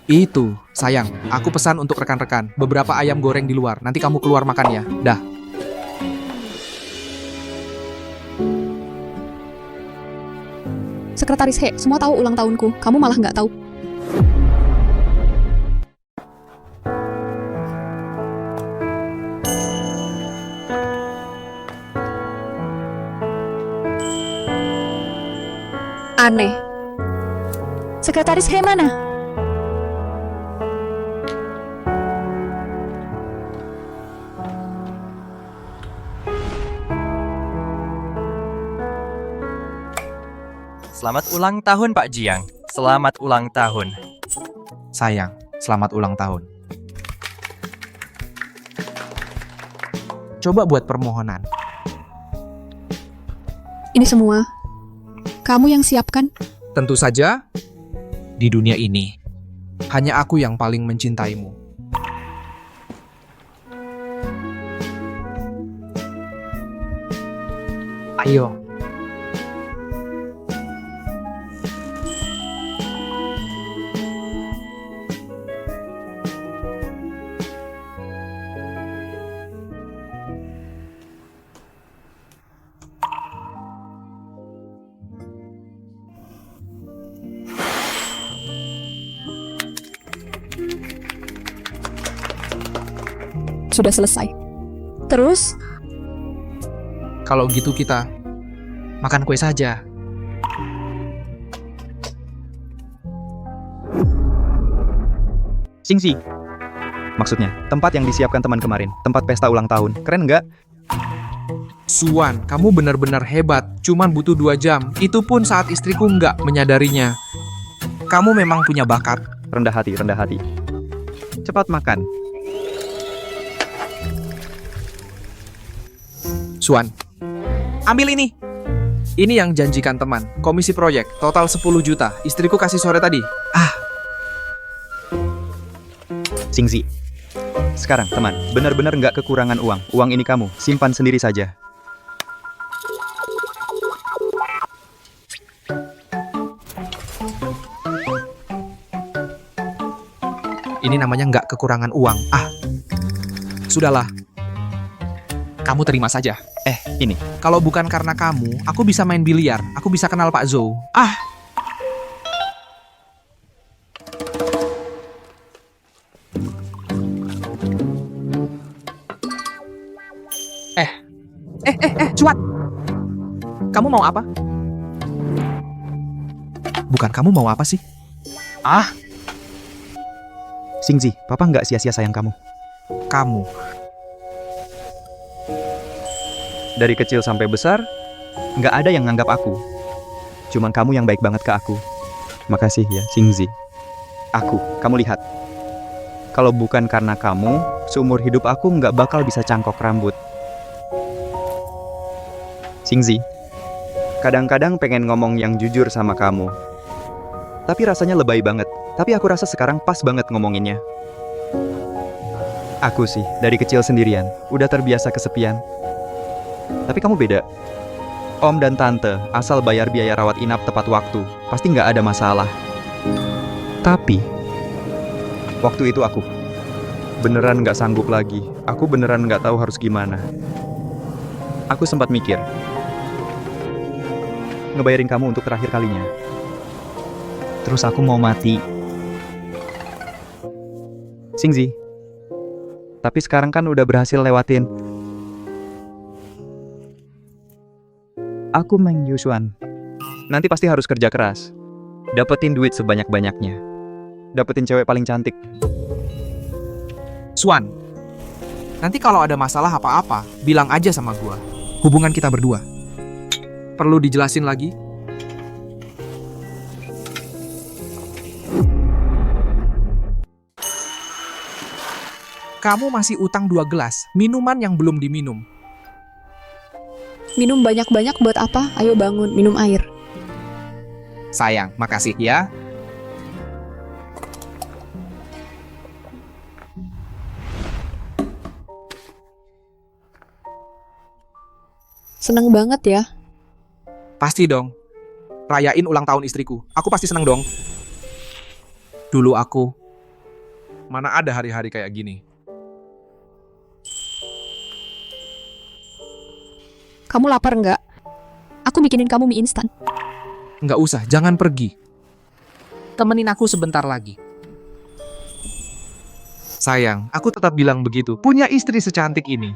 Itu, sayang. Aku pesan untuk rekan-rekan. Beberapa ayam goreng di luar. Nanti kamu keluar makan ya. Dah. Sekretaris He, semua tahu ulang tahunku. Kamu malah nggak tahu. Aneh. Sekretaris He mana? Selamat ulang tahun Pak Jiang. Selamat ulang tahun. Sayang, selamat ulang tahun. Coba buat permohonan. Ini semua kamu yang siapkan? Tentu saja, di dunia ini, hanya aku yang paling mencintaimu. Ayo. Sudah selesai. Terus, Kalau gitu kita makan kue saja. Singsi. Maksudnya, tempat yang disiapkan teman kemarin. Tempat pesta ulang tahun. Keren nggak? Suan, kamu benar-benar hebat. Cuman butuh 2 jam. Itu pun saat istriku nggak menyadarinya. Kamu memang punya bakat. Rendah hati, rendah hati. Cepat makan. Suan, ambil ini. Ini yang janjikan teman. Komisi proyek, total 10 juta. Istriku kasih sore tadi. Singsi. Sekarang, teman, benar-benar nggak kekurangan uang. Uang ini kamu, simpan sendiri saja. Ini namanya nggak kekurangan uang. Sudahlah. Kamu terima saja. Ini. Kalau bukan karena kamu, aku bisa main biliar. Aku bisa kenal Pak Zhou. Cuat. Kamu mau apa? Bukan kamu mau apa sih? Singsi, papa nggak sia-sia sayang kamu. Kamu. Dari kecil sampai besar, nggak ada yang nganggap aku. Cuman kamu yang baik banget ke aku. Makasih ya, Singsi. Kamu lihat. Kalau bukan karena kamu, seumur hidup aku nggak bakal bisa cangkok rambut. Singsi, kadang-kadang pengen ngomong yang jujur sama kamu. Tapi rasanya lebay banget. Tapi aku rasa sekarang pas banget ngomonginnya. Aku sih, dari kecil sendirian, udah terbiasa kesepian. Tapi kamu beda. Om dan tante, asal bayar biaya rawat inap tepat waktu, pasti nggak ada masalah. Tapi, waktu itu aku beneran nggak sanggup lagi. Aku beneran nggak tahu harus gimana. Aku sempat mikir, ngebayarin kamu untuk terakhir kalinya. Terus aku mau mati. Singsi. Tapi sekarang kan udah berhasil lewatin. Aku Meng Yusuan. Nanti pasti harus kerja keras. Dapetin duit sebanyak-banyaknya. Dapetin cewek paling cantik. Suan, nanti kalau ada masalah apa-apa, bilang aja sama gua. Hubungan kita berdua. Perlu dijelasin lagi? Kamu masih utang 2 gelas, minuman yang belum diminum. minum banyak-banyak buat apa? Ayo bangun, minum air. Sayang, makasih ya. Seneng banget ya. Pasti dong. Rayain ulang tahun istriku. Aku pasti seneng dong. Dulu aku. Mana ada hari-hari kayak gini. Kamu lapar nggak? Aku bikinin kamu mie instan. Nggak usah, jangan pergi. Temenin aku sebentar lagi. Sayang, aku tetap bilang begitu. Punya istri secantik ini.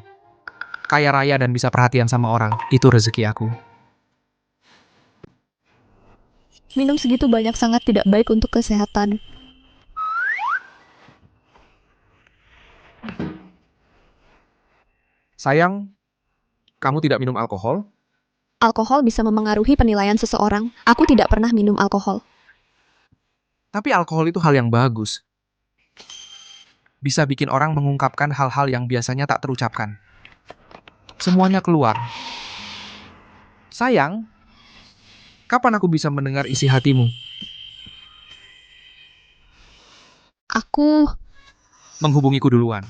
Kaya raya dan bisa perhatian sama orang. Itu rezeki aku. Minum segitu banyak sangat tidak baik untuk kesehatan. Sayang, kamu tidak minum alkohol? Alkohol bisa memengaruhi penilaian seseorang. Aku tidak pernah minum alkohol. Tapi alkohol itu hal yang bagus. Bisa bikin orang mengungkapkan hal-hal yang biasanya tak terucapkan. Semuanya keluar. Sayang, kapan aku bisa mendengar isi hatimu? Aku... Menghubungiku duluan.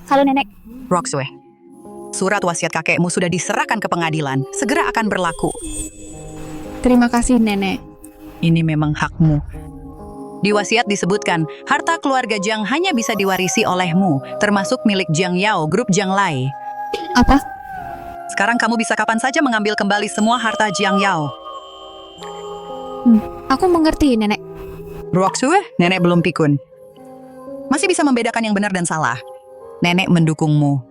Halo Nenek. Roxue, surat wasiat kakekmu sudah diserahkan ke pengadilan. Segera akan berlaku. Terima kasih, Nenek. Ini memang hakmu. Di wasiat disebutkan, harta keluarga Jiang hanya bisa diwarisi olehmu, termasuk milik Jiang Yao, grup Jiang Lai. Apa? Sekarang kamu bisa kapan saja mengambil kembali semua harta Jiang Yao. Aku mengerti, Nenek. Roxue, Nenek belum pikun. Masih bisa membedakan yang benar dan salah. Nenek mendukungmu.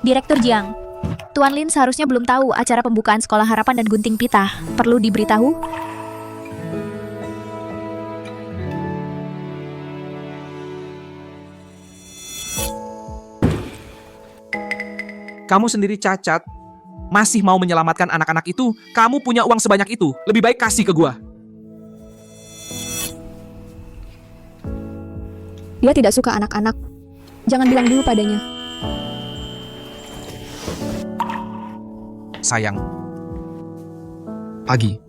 Direktur Jiang, Tuan Lin seharusnya belum tahu acara pembukaan Sekolah Harapan dan Gunting Pita. Perlu diberitahu? Kamu sendiri cacat, masih mau menyelamatkan anak-anak itu? Kamu punya uang sebanyak itu, lebih baik kasih ke gua. Dia tidak suka anak-anak. Jangan bilang dulu padanya. Sayang. Pagi.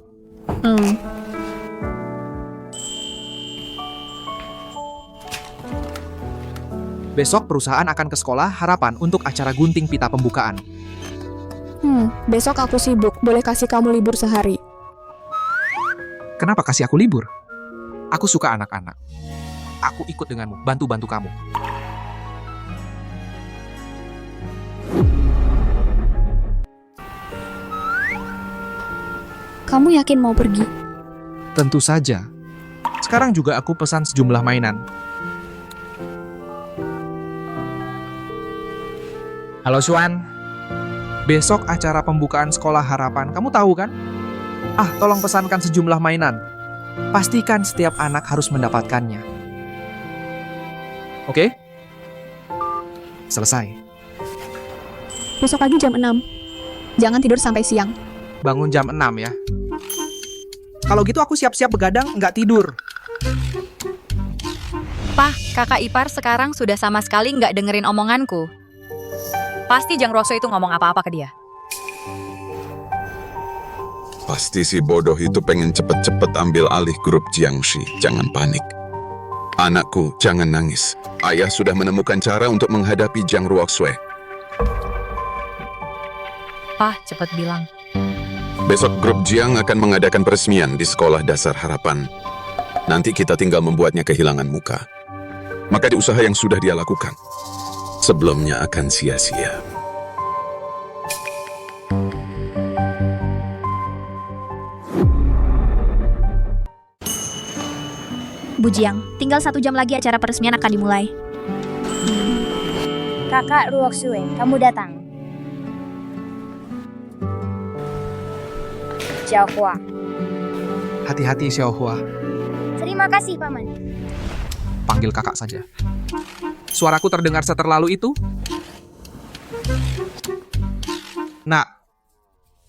Besok perusahaan akan ke Sekolah Harapan untuk acara gunting pita pembukaan. Besok aku sibuk. Boleh kasih kamu libur sehari. Kenapa kasih aku libur? Aku suka anak-anak. Aku ikut denganmu, bantu-bantu kamu. Kamu yakin mau pergi? Tentu saja. Sekarang juga aku pesan sejumlah mainan. Halo Xuan. Besok acara pembukaan Sekolah Harapan, kamu tahu kan? Tolong pesankan sejumlah mainan. Pastikan setiap anak harus mendapatkannya. Oke? Selesai. Besok pagi jam 6. Jangan tidur sampai siang. Bangun jam 6 ya. Kalau gitu aku siap-siap begadang, nggak tidur. Pah, kakak ipar sekarang sudah sama sekali nggak dengerin omonganku. Pasti Jiang Ruoxue itu ngomong apa-apa ke dia. Pasti si bodoh itu pengen cepet-cepet ambil alih grup Jiangxi. Jangan panik. Anakku, jangan nangis. Ayah sudah menemukan cara untuk menghadapi Jiang Ruoxue. Pah, cepet bilang. Besok grup Jiang akan mengadakan peresmian di Sekolah Dasar Harapan. Nanti kita tinggal membuatnya kehilangan muka. Maka di usaha yang sudah dia lakukan, sebelumnya akan sia-sia. Bu Jiang, tinggal 1 jam lagi acara peresmian akan dimulai. Kakak Ruoxue, kamu datang. Xiaohua. Hati-hati Xiaohua. Terima kasih, Paman. Panggil kakak saja. Suaraku terdengar seterlalu itu? Nah,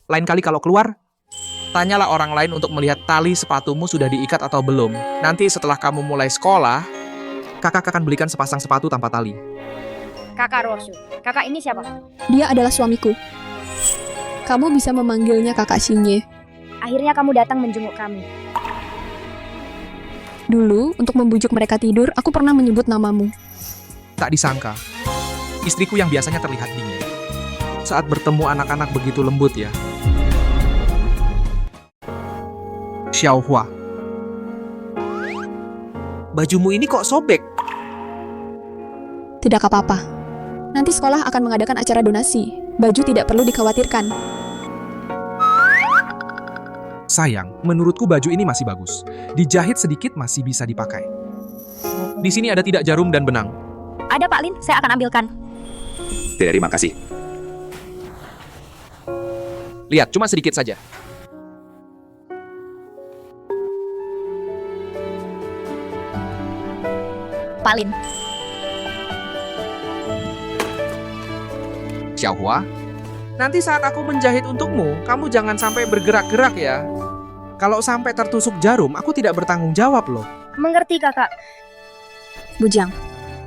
lain kali kalau keluar, tanyalah orang lain untuk melihat tali sepatumu sudah diikat atau belum. Nanti setelah kamu mulai sekolah, kakak akan belikan sepasang sepatu tanpa tali. Kakak Ruoxue, kakak ini siapa? Dia adalah suamiku. Kamu bisa memanggilnya kakak Xinye. Akhirnya kamu datang menjenguk kami. Dulu, untuk membujuk mereka tidur, aku pernah menyebut namamu. Tak disangka, istriku yang biasanya terlihat dingin, saat bertemu anak-anak begitu lembut ya. Xiaohua. Bajumu ini kok sobek? Tidak apa-apa. Nanti sekolah akan mengadakan acara donasi. Baju tidak perlu dikhawatirkan. Sayang, menurutku baju ini masih bagus. Dijahit sedikit masih bisa dipakai. Di sini ada tidak jarum dan benang. Ada Pak Lin, saya akan ambilkan. Terima kasih. Lihat, cuma sedikit saja. Pak Lin. Xiaohua, nanti saat aku menjahit untukmu, kamu jangan sampai bergerak-gerak ya. Kalau sampai tertusuk jarum, aku tidak bertanggung jawab loh. Mengerti, Kakak. Bujang,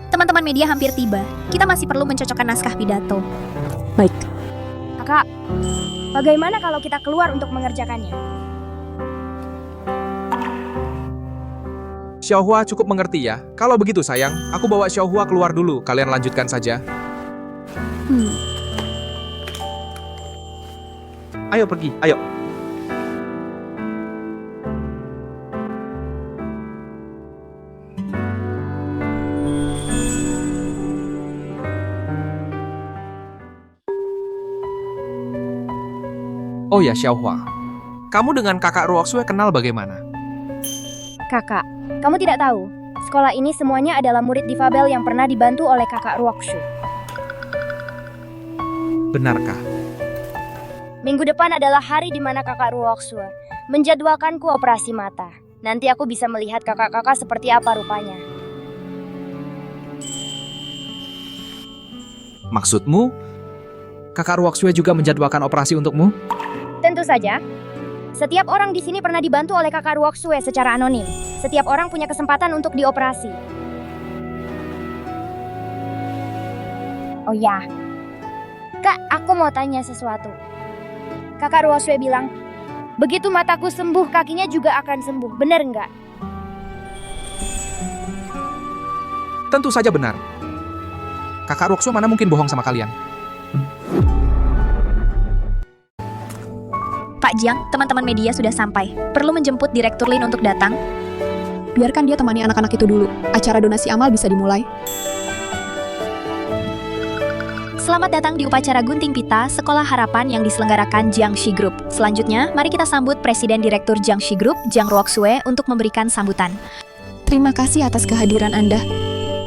teman-teman media hampir tiba. Kita masih perlu mencocokkan naskah pidato. Baik. Kakak, bagaimana kalau kita keluar untuk mengerjakannya? Xiaohua cukup mengerti ya. Kalau begitu sayang, aku bawa Xiaohua keluar dulu. Kalian lanjutkan saja. Ayo pergi, ayo. Oh ya Xiaohua, kamu dengan kakak Ruoxue kenal bagaimana? Kakak, kamu tidak tahu, sekolah ini semuanya adalah murid difabel yang pernah dibantu oleh kakak Ruoxue. Benarkah? Minggu depan adalah hari di mana kakak Ruoxue menjadwalkanku operasi mata. Nanti aku bisa melihat kakak-kakak seperti apa rupanya. Maksudmu, kakak Ruoxue juga menjadwalkan operasi untukmu? Tentu saja. Setiap orang di sini pernah dibantu oleh kakak Ruoxue secara anonim. Setiap orang punya kesempatan untuk dioperasi. Oh ya, Kak, aku mau tanya sesuatu. Kakak Ruoxue bilang, begitu mataku sembuh, kakinya juga akan sembuh. Benar nggak? Tentu saja benar. Kakak Ruoxue mana mungkin bohong sama kalian? Pak Jiang, teman-teman media sudah sampai. Perlu menjemput Direktur Lin untuk datang. Biarkan dia temani anak-anak itu dulu. Acara donasi amal bisa dimulai. Selamat datang di upacara gunting pita Sekolah Harapan yang diselenggarakan Jiangxi Group. Selanjutnya, mari kita sambut Presiden Direktur Jiangxi Group, Jiang Ruoxue, untuk memberikan sambutan. Terima kasih atas kehadiran Anda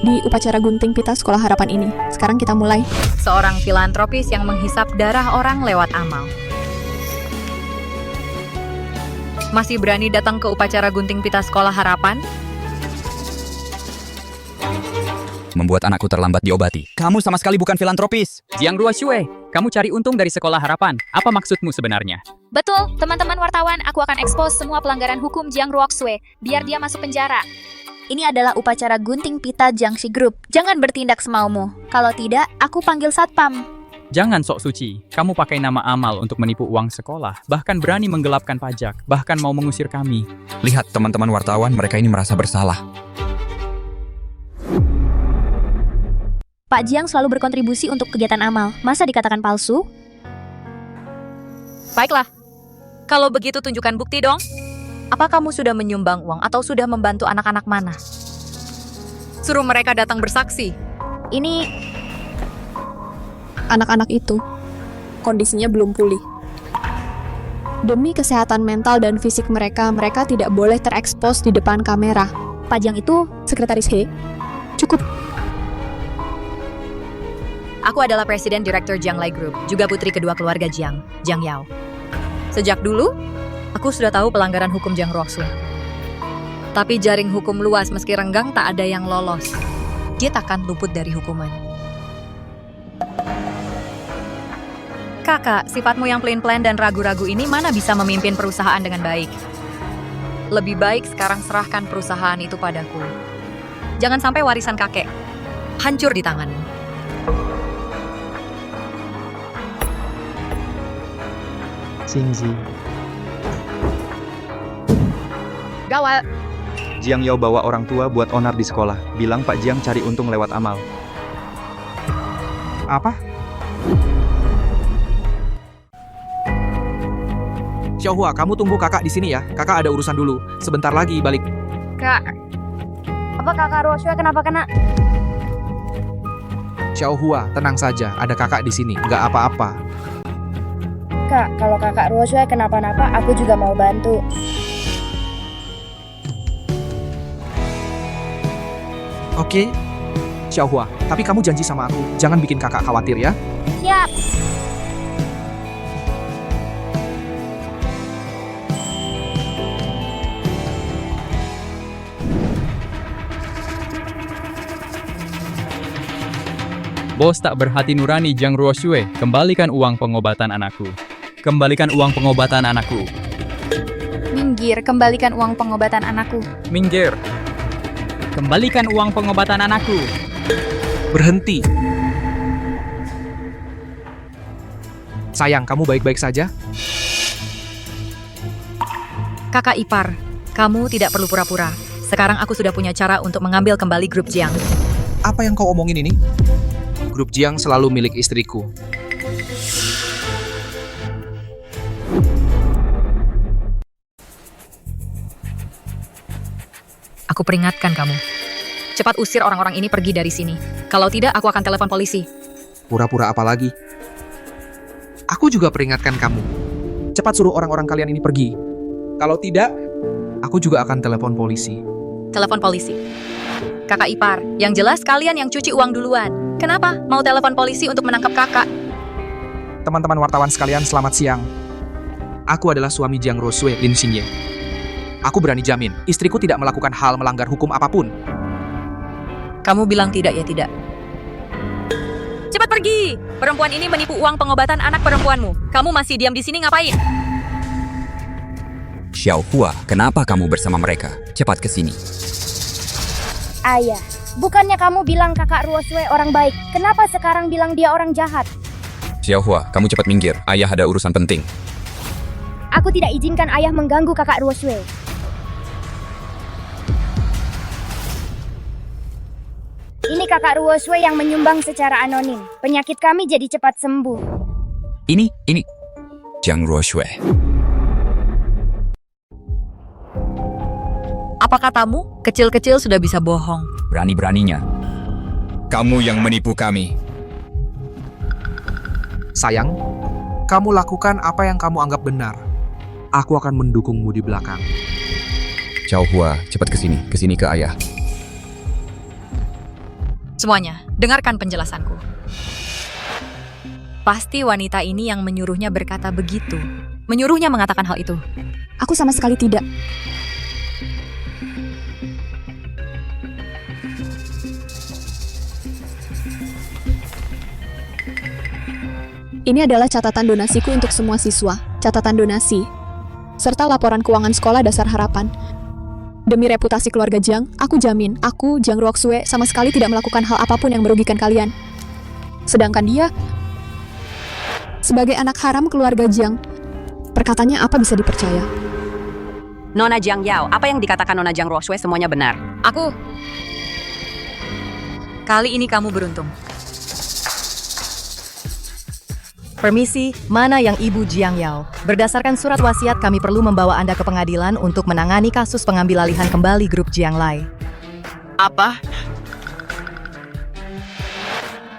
di upacara gunting pita Sekolah Harapan ini. Sekarang kita mulai. Seorang filantropis yang menghisap darah orang lewat amal. Masih berani datang ke upacara gunting pita Sekolah Harapan? Membuat anakku terlambat diobati. Kamu sama sekali bukan filantropis. Jiang Ruoxue, kamu cari untung dari Sekolah Harapan. Apa maksudmu sebenarnya? Betul, teman-teman wartawan, aku akan ekspos semua pelanggaran hukum Jiang Ruoxue, biar dia masuk penjara. Ini adalah upacara gunting pita Jiangxi Group. Jangan bertindak semaumu. Kalau tidak, aku panggil satpam. Jangan sok suci. Kamu pakai nama amal untuk menipu uang sekolah, bahkan berani menggelapkan pajak, bahkan mau mengusir kami. Lihat teman-teman wartawan, mereka ini merasa bersalah. Pak Jiang selalu berkontribusi untuk kegiatan amal. Masa dikatakan palsu? Baiklah. Kalau begitu tunjukkan bukti dong. Apa kamu sudah menyumbang uang atau sudah membantu anak-anak mana? Suruh mereka datang bersaksi. Ini anak-anak itu kondisinya belum pulih. Demi kesehatan mental dan fisik mereka, mereka tidak boleh terekspos di depan kamera. Pak Jiang itu Sekretaris He. Cukup. Aku adalah Presiden Direktur Jianglai Group, juga putri kedua keluarga Jiang, Jiang Yao. Sejak dulu, aku sudah tahu pelanggaran hukum Jiang Ruoxue. Tapi jaring hukum luas meski renggang tak ada yang lolos. Dia takkan luput dari hukuman. Kakak, sifatmu yang pelin-pelan dan ragu-ragu ini mana bisa memimpin perusahaan dengan baik? Lebih baik sekarang serahkan perusahaan itu padaku. Jangan sampai warisan kakek hancur di tanganmu. Xingzi. Gawat. Jiang Yao bawa orang tua buat onar di sekolah. Bilang Pak Jiang cari untung lewat amal. Apa? Xiaohua, kamu tunggu kakak di sini ya. Kakak ada urusan dulu. Sebentar lagi balik. Kak, apa kakak Ruoxue kenapa kena? Xiaohua, tenang saja. Ada kakak di sini. Nggak apa-apa. Kak, kalau kakak Ruoxue kenapa-napa, aku juga mau bantu. Oke, Xiaohua, tapi kamu janji sama aku, jangan bikin kakak khawatir ya. Siap. Bos tak berhati nurani Jiang Ruoxue, kembalikan uang pengobatan anakku. Kembalikan uang pengobatan anakku. Minggir, kembalikan uang pengobatan anakku. Minggir. Kembalikan uang pengobatan anakku. Berhenti. Sayang, kamu baik-baik saja? Kakak ipar, kamu tidak perlu pura-pura. Sekarang aku sudah punya cara untuk mengambil kembali grup Jiang. Apa yang kau omongin ini? Grup Jiang selalu milik istriku. Aku peringatkan kamu. Cepat usir orang-orang ini pergi dari sini. Kalau tidak, aku akan telepon polisi. Pura-pura apa lagi? Aku juga peringatkan kamu. Cepat suruh orang-orang kalian ini pergi. Kalau tidak, aku juga akan telepon polisi. Telepon polisi. Kakak ipar, yang jelas kalian yang cuci uang duluan. Kenapa mau telepon polisi untuk menangkap kakak? Teman-teman wartawan sekalian, selamat siang. Aku adalah suami Jiang Ruoxue, Lin Xingye. Aku berani jamin, istriku tidak melakukan hal melanggar hukum apapun. Kamu bilang tidak ya tidak? Cepat pergi! Perempuan ini menipu uang pengobatan anak perempuanmu. Kamu masih diam di sini ngapain? Xiaohua, kenapa kamu bersama mereka? Cepat ke sini. Ayah, bukannya kamu bilang kakak Ruoxue orang baik? Kenapa sekarang bilang dia orang jahat? Xiaohua, kamu cepat minggir. Ayah ada urusan penting. Aku tidak izinkan ayah mengganggu kakak Ruoxue. Ini kakak Ruoxue yang menyumbang secara anonim. Penyakit kami jadi cepat sembuh. Ini. Jiang Ruoxue. Apa katamu? Kecil-kecil sudah bisa bohong. Berani-beraninya. Kamu yang menipu kami. Sayang, kamu lakukan apa yang kamu anggap benar. Aku akan mendukungmu di belakang. Xiaohua, cepat ke sini ke ayah. Semuanya, dengarkan penjelasanku. Pasti wanita ini yang menyuruhnya berkata begitu. Menyuruhnya mengatakan hal itu. Aku sama sekali tidak. Ini adalah catatan donasiku untuk semua siswa. Catatan donasi, serta laporan keuangan sekolah dasar harapan. Demi reputasi keluarga Jiang, aku jamin, aku, Jiang Ruoxue, sama sekali tidak melakukan hal apapun yang merugikan kalian. Sedangkan dia, sebagai anak haram keluarga Jiang, perkataannya apa bisa dipercaya? Nona Jiang Yao, apa yang dikatakan Nona Jiang Ruoxue semuanya benar? Aku. Kali ini kamu beruntung. Permisi, mana yang Ibu Jiang Yao? Berdasarkan surat wasiat kami perlu membawa Anda ke pengadilan untuk menangani kasus pengambil alihan kembali grup Jiang Lai. Apa?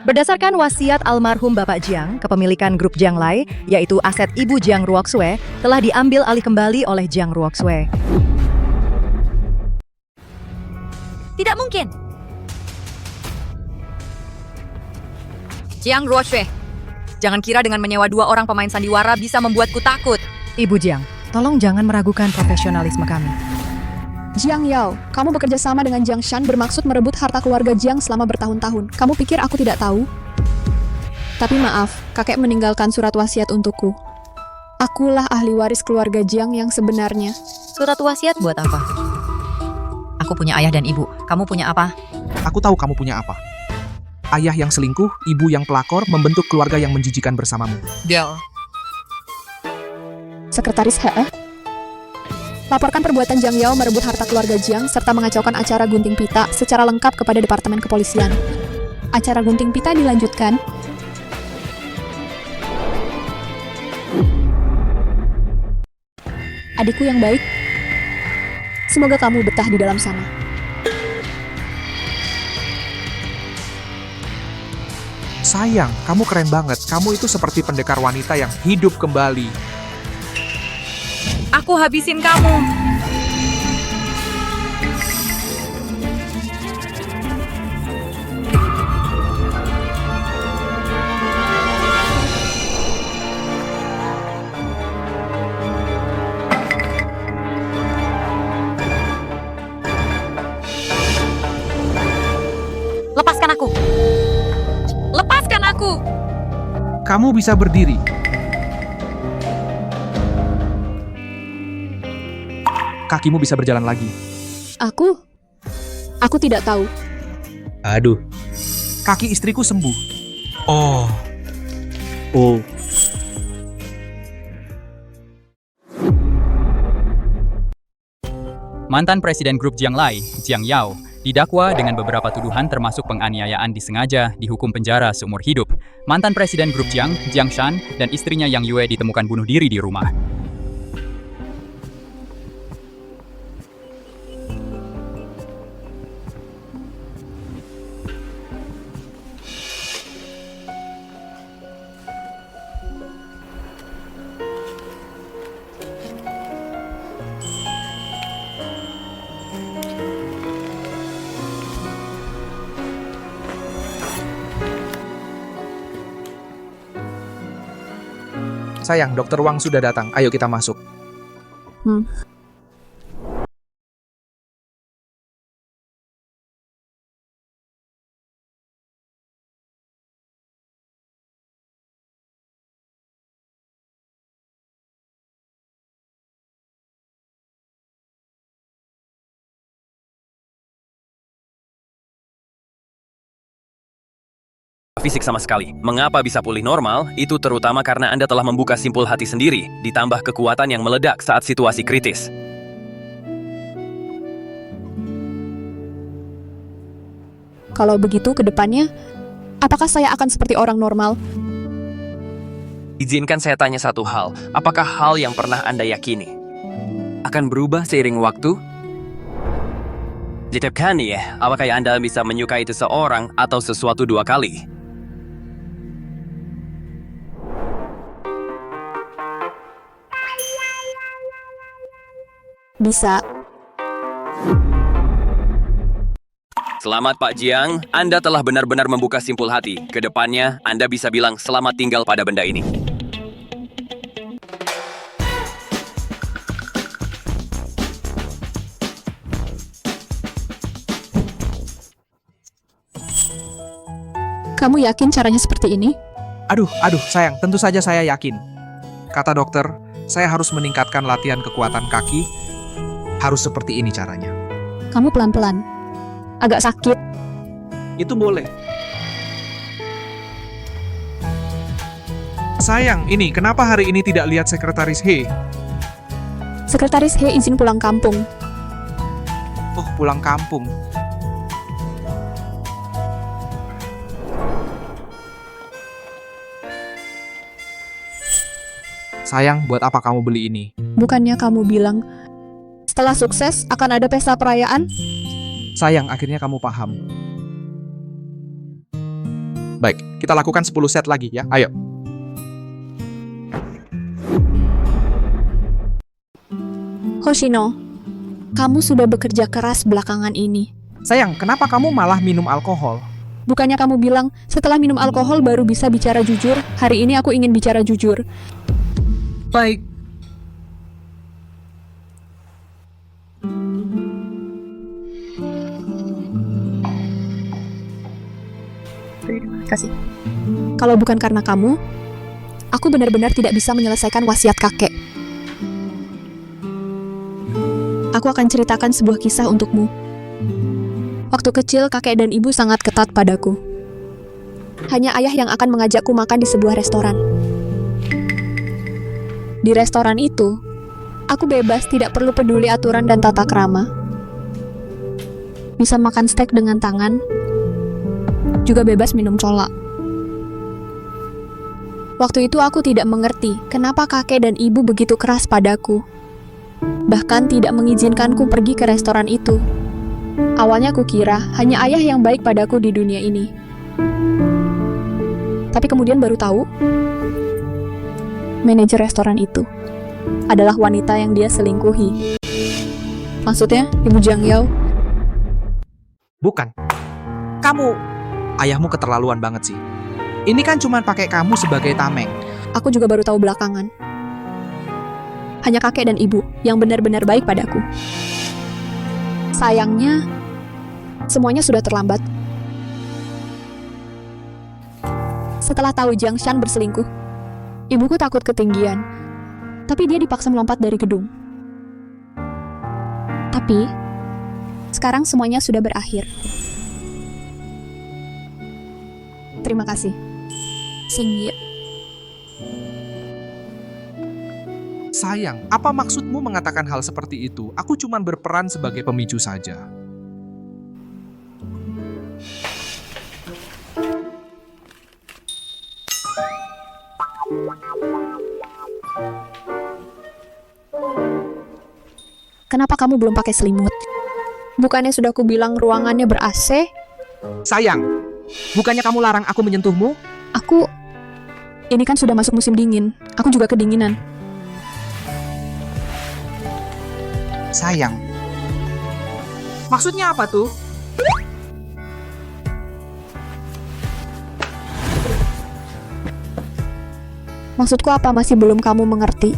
Berdasarkan wasiat almarhum Bapak Jiang, kepemilikan grup Jiang Lai, yaitu aset Ibu Jiang Ruoxue, telah diambil alih kembali oleh Jiang Ruoxue. Tidak mungkin. Jiang Ruoxue, jangan kira dengan menyewa 2 orang pemain sandiwara bisa membuatku takut. Ibu Jiang, tolong jangan meragukan profesionalisme kami. Jiang Yao, kamu bekerja sama dengan Jiang Shan bermaksud merebut harta keluarga Jiang selama bertahun-tahun. Kamu pikir aku tidak tahu? Tapi maaf, kakek meninggalkan surat wasiat untukku. Akulah ahli waris keluarga Jiang yang sebenarnya. Surat wasiat buat apa? Aku punya ayah dan ibu. Kamu punya apa? Aku tahu kamu punya apa. Ayah yang selingkuh, ibu yang pelakor, membentuk keluarga yang menjijikan bersamamu. Del. Sekretaris HE? Laporkan perbuatan Jiang Yao merebut harta keluarga Jiang serta mengacaukan acara gunting pita secara lengkap kepada Departemen Kepolisian. Acara gunting pita dilanjutkan. Adikku yang baik, semoga kamu betah di dalam sana. Sayang, kamu keren banget. Kamu itu seperti pendekar wanita yang hidup kembali. Aku habisin kamu. aku. Kamu bisa berdiri. Kakimu bisa berjalan lagi. Aku? Aku tidak tahu. Aduh. Kaki istriku sembuh. Oh. Oh. Mantan Presiden Grup Jiang Lai, Jiang Yao, didakwa dengan beberapa tuduhan termasuk penganiayaan disengaja, dihukum penjara seumur hidup. Mantan Presiden Grup Jiang, Jiang Shan, dan istrinya Yang Yue ditemukan bunuh diri di rumah. Sayang, Dokter Wang sudah datang. Ayo kita masuk. Fisik sama sekali. Mengapa bisa pulih normal? Itu terutama karena Anda telah membuka simpul hati sendiri, ditambah kekuatan yang meledak saat situasi kritis. Kalau begitu ke depannya, apakah saya akan seperti orang normal? Izinkan saya tanya satu hal. Apakah hal yang pernah Anda yakini akan berubah seiring waktu? Jawabkan ya, apakah Anda bisa menyukai seseorang atau sesuatu dua kali? Bisa. Selamat Pak Jiang, Anda telah benar-benar membuka simpul hati. Kedepannya, Anda bisa bilang selamat tinggal pada benda ini. Kamu yakin caranya seperti ini? Aduh, sayang, tentu saja saya yakin. Kata dokter, saya harus meningkatkan latihan kekuatan kaki. Harus seperti ini caranya. Kamu pelan-pelan. Agak sakit. Itu boleh. Sayang, ini kenapa hari ini tidak lihat Sekretaris He? Sekretaris He izin pulang kampung. Oh, pulang kampung. Sayang, buat apa kamu beli ini? Bukannya kamu bilang setelah sukses akan ada pesta perayaan? Sayang, akhirnya kamu paham. Baik, kita lakukan 10 set lagi ya. Ayo. Hoshino, kamu sudah bekerja keras belakangan ini. Sayang, kenapa kamu malah minum alkohol? Bukannya kamu bilang setelah minum alkohol baru bisa bicara jujur? Hari ini aku ingin bicara jujur. Baik. Terima kasih. Kalau bukan karena kamu, aku benar-benar tidak bisa menyelesaikan wasiat kakek. Aku akan ceritakan sebuah kisah untukmu. Waktu kecil, kakek dan ibu sangat ketat padaku. Hanya ayah yang akan mengajakku makan di sebuah restoran. Di restoran itu, aku bebas, tidak perlu peduli aturan dan tata krama. Bisa makan steak dengan tangan, juga bebas minum cola. Waktu itu aku tidak mengerti kenapa kakek dan ibu begitu keras padaku. Bahkan tidak mengizinkanku pergi ke restoran itu. Awalnya aku kira hanya ayah yang baik padaku di dunia ini. Tapi kemudian baru tahu, manajer restoran itu adalah wanita yang dia selingkuhi. Maksudnya, Ibu Jiang Yao? Bukan. Ayahmu keterlaluan banget sih. Ini kan cuma pakai kamu sebagai tameng. Aku juga baru tahu belakangan. Hanya kakek dan ibu yang benar-benar baik padaku. Sayangnya, semuanya sudah terlambat. setelah tahu Jiang Shan berselingkuh. Ibuku takut ketinggian, tapi dia dipaksa melompat dari gedung. Tapi, sekarang semuanya sudah berakhir. Terima kasih. Xingye. Sayang, apa maksudmu mengatakan hal seperti itu? Aku cuma berperan sebagai pemicu saja. Kenapa kamu belum pakai selimut? Bukannya sudah kubilang ruangannya ber-AC? Sayang, bukannya kamu larang aku menyentuhmu? Ini kan sudah masuk musim dingin. Aku juga kedinginan. Sayang. Maksudnya apa tuh? Maksudku apa masih belum kamu mengerti?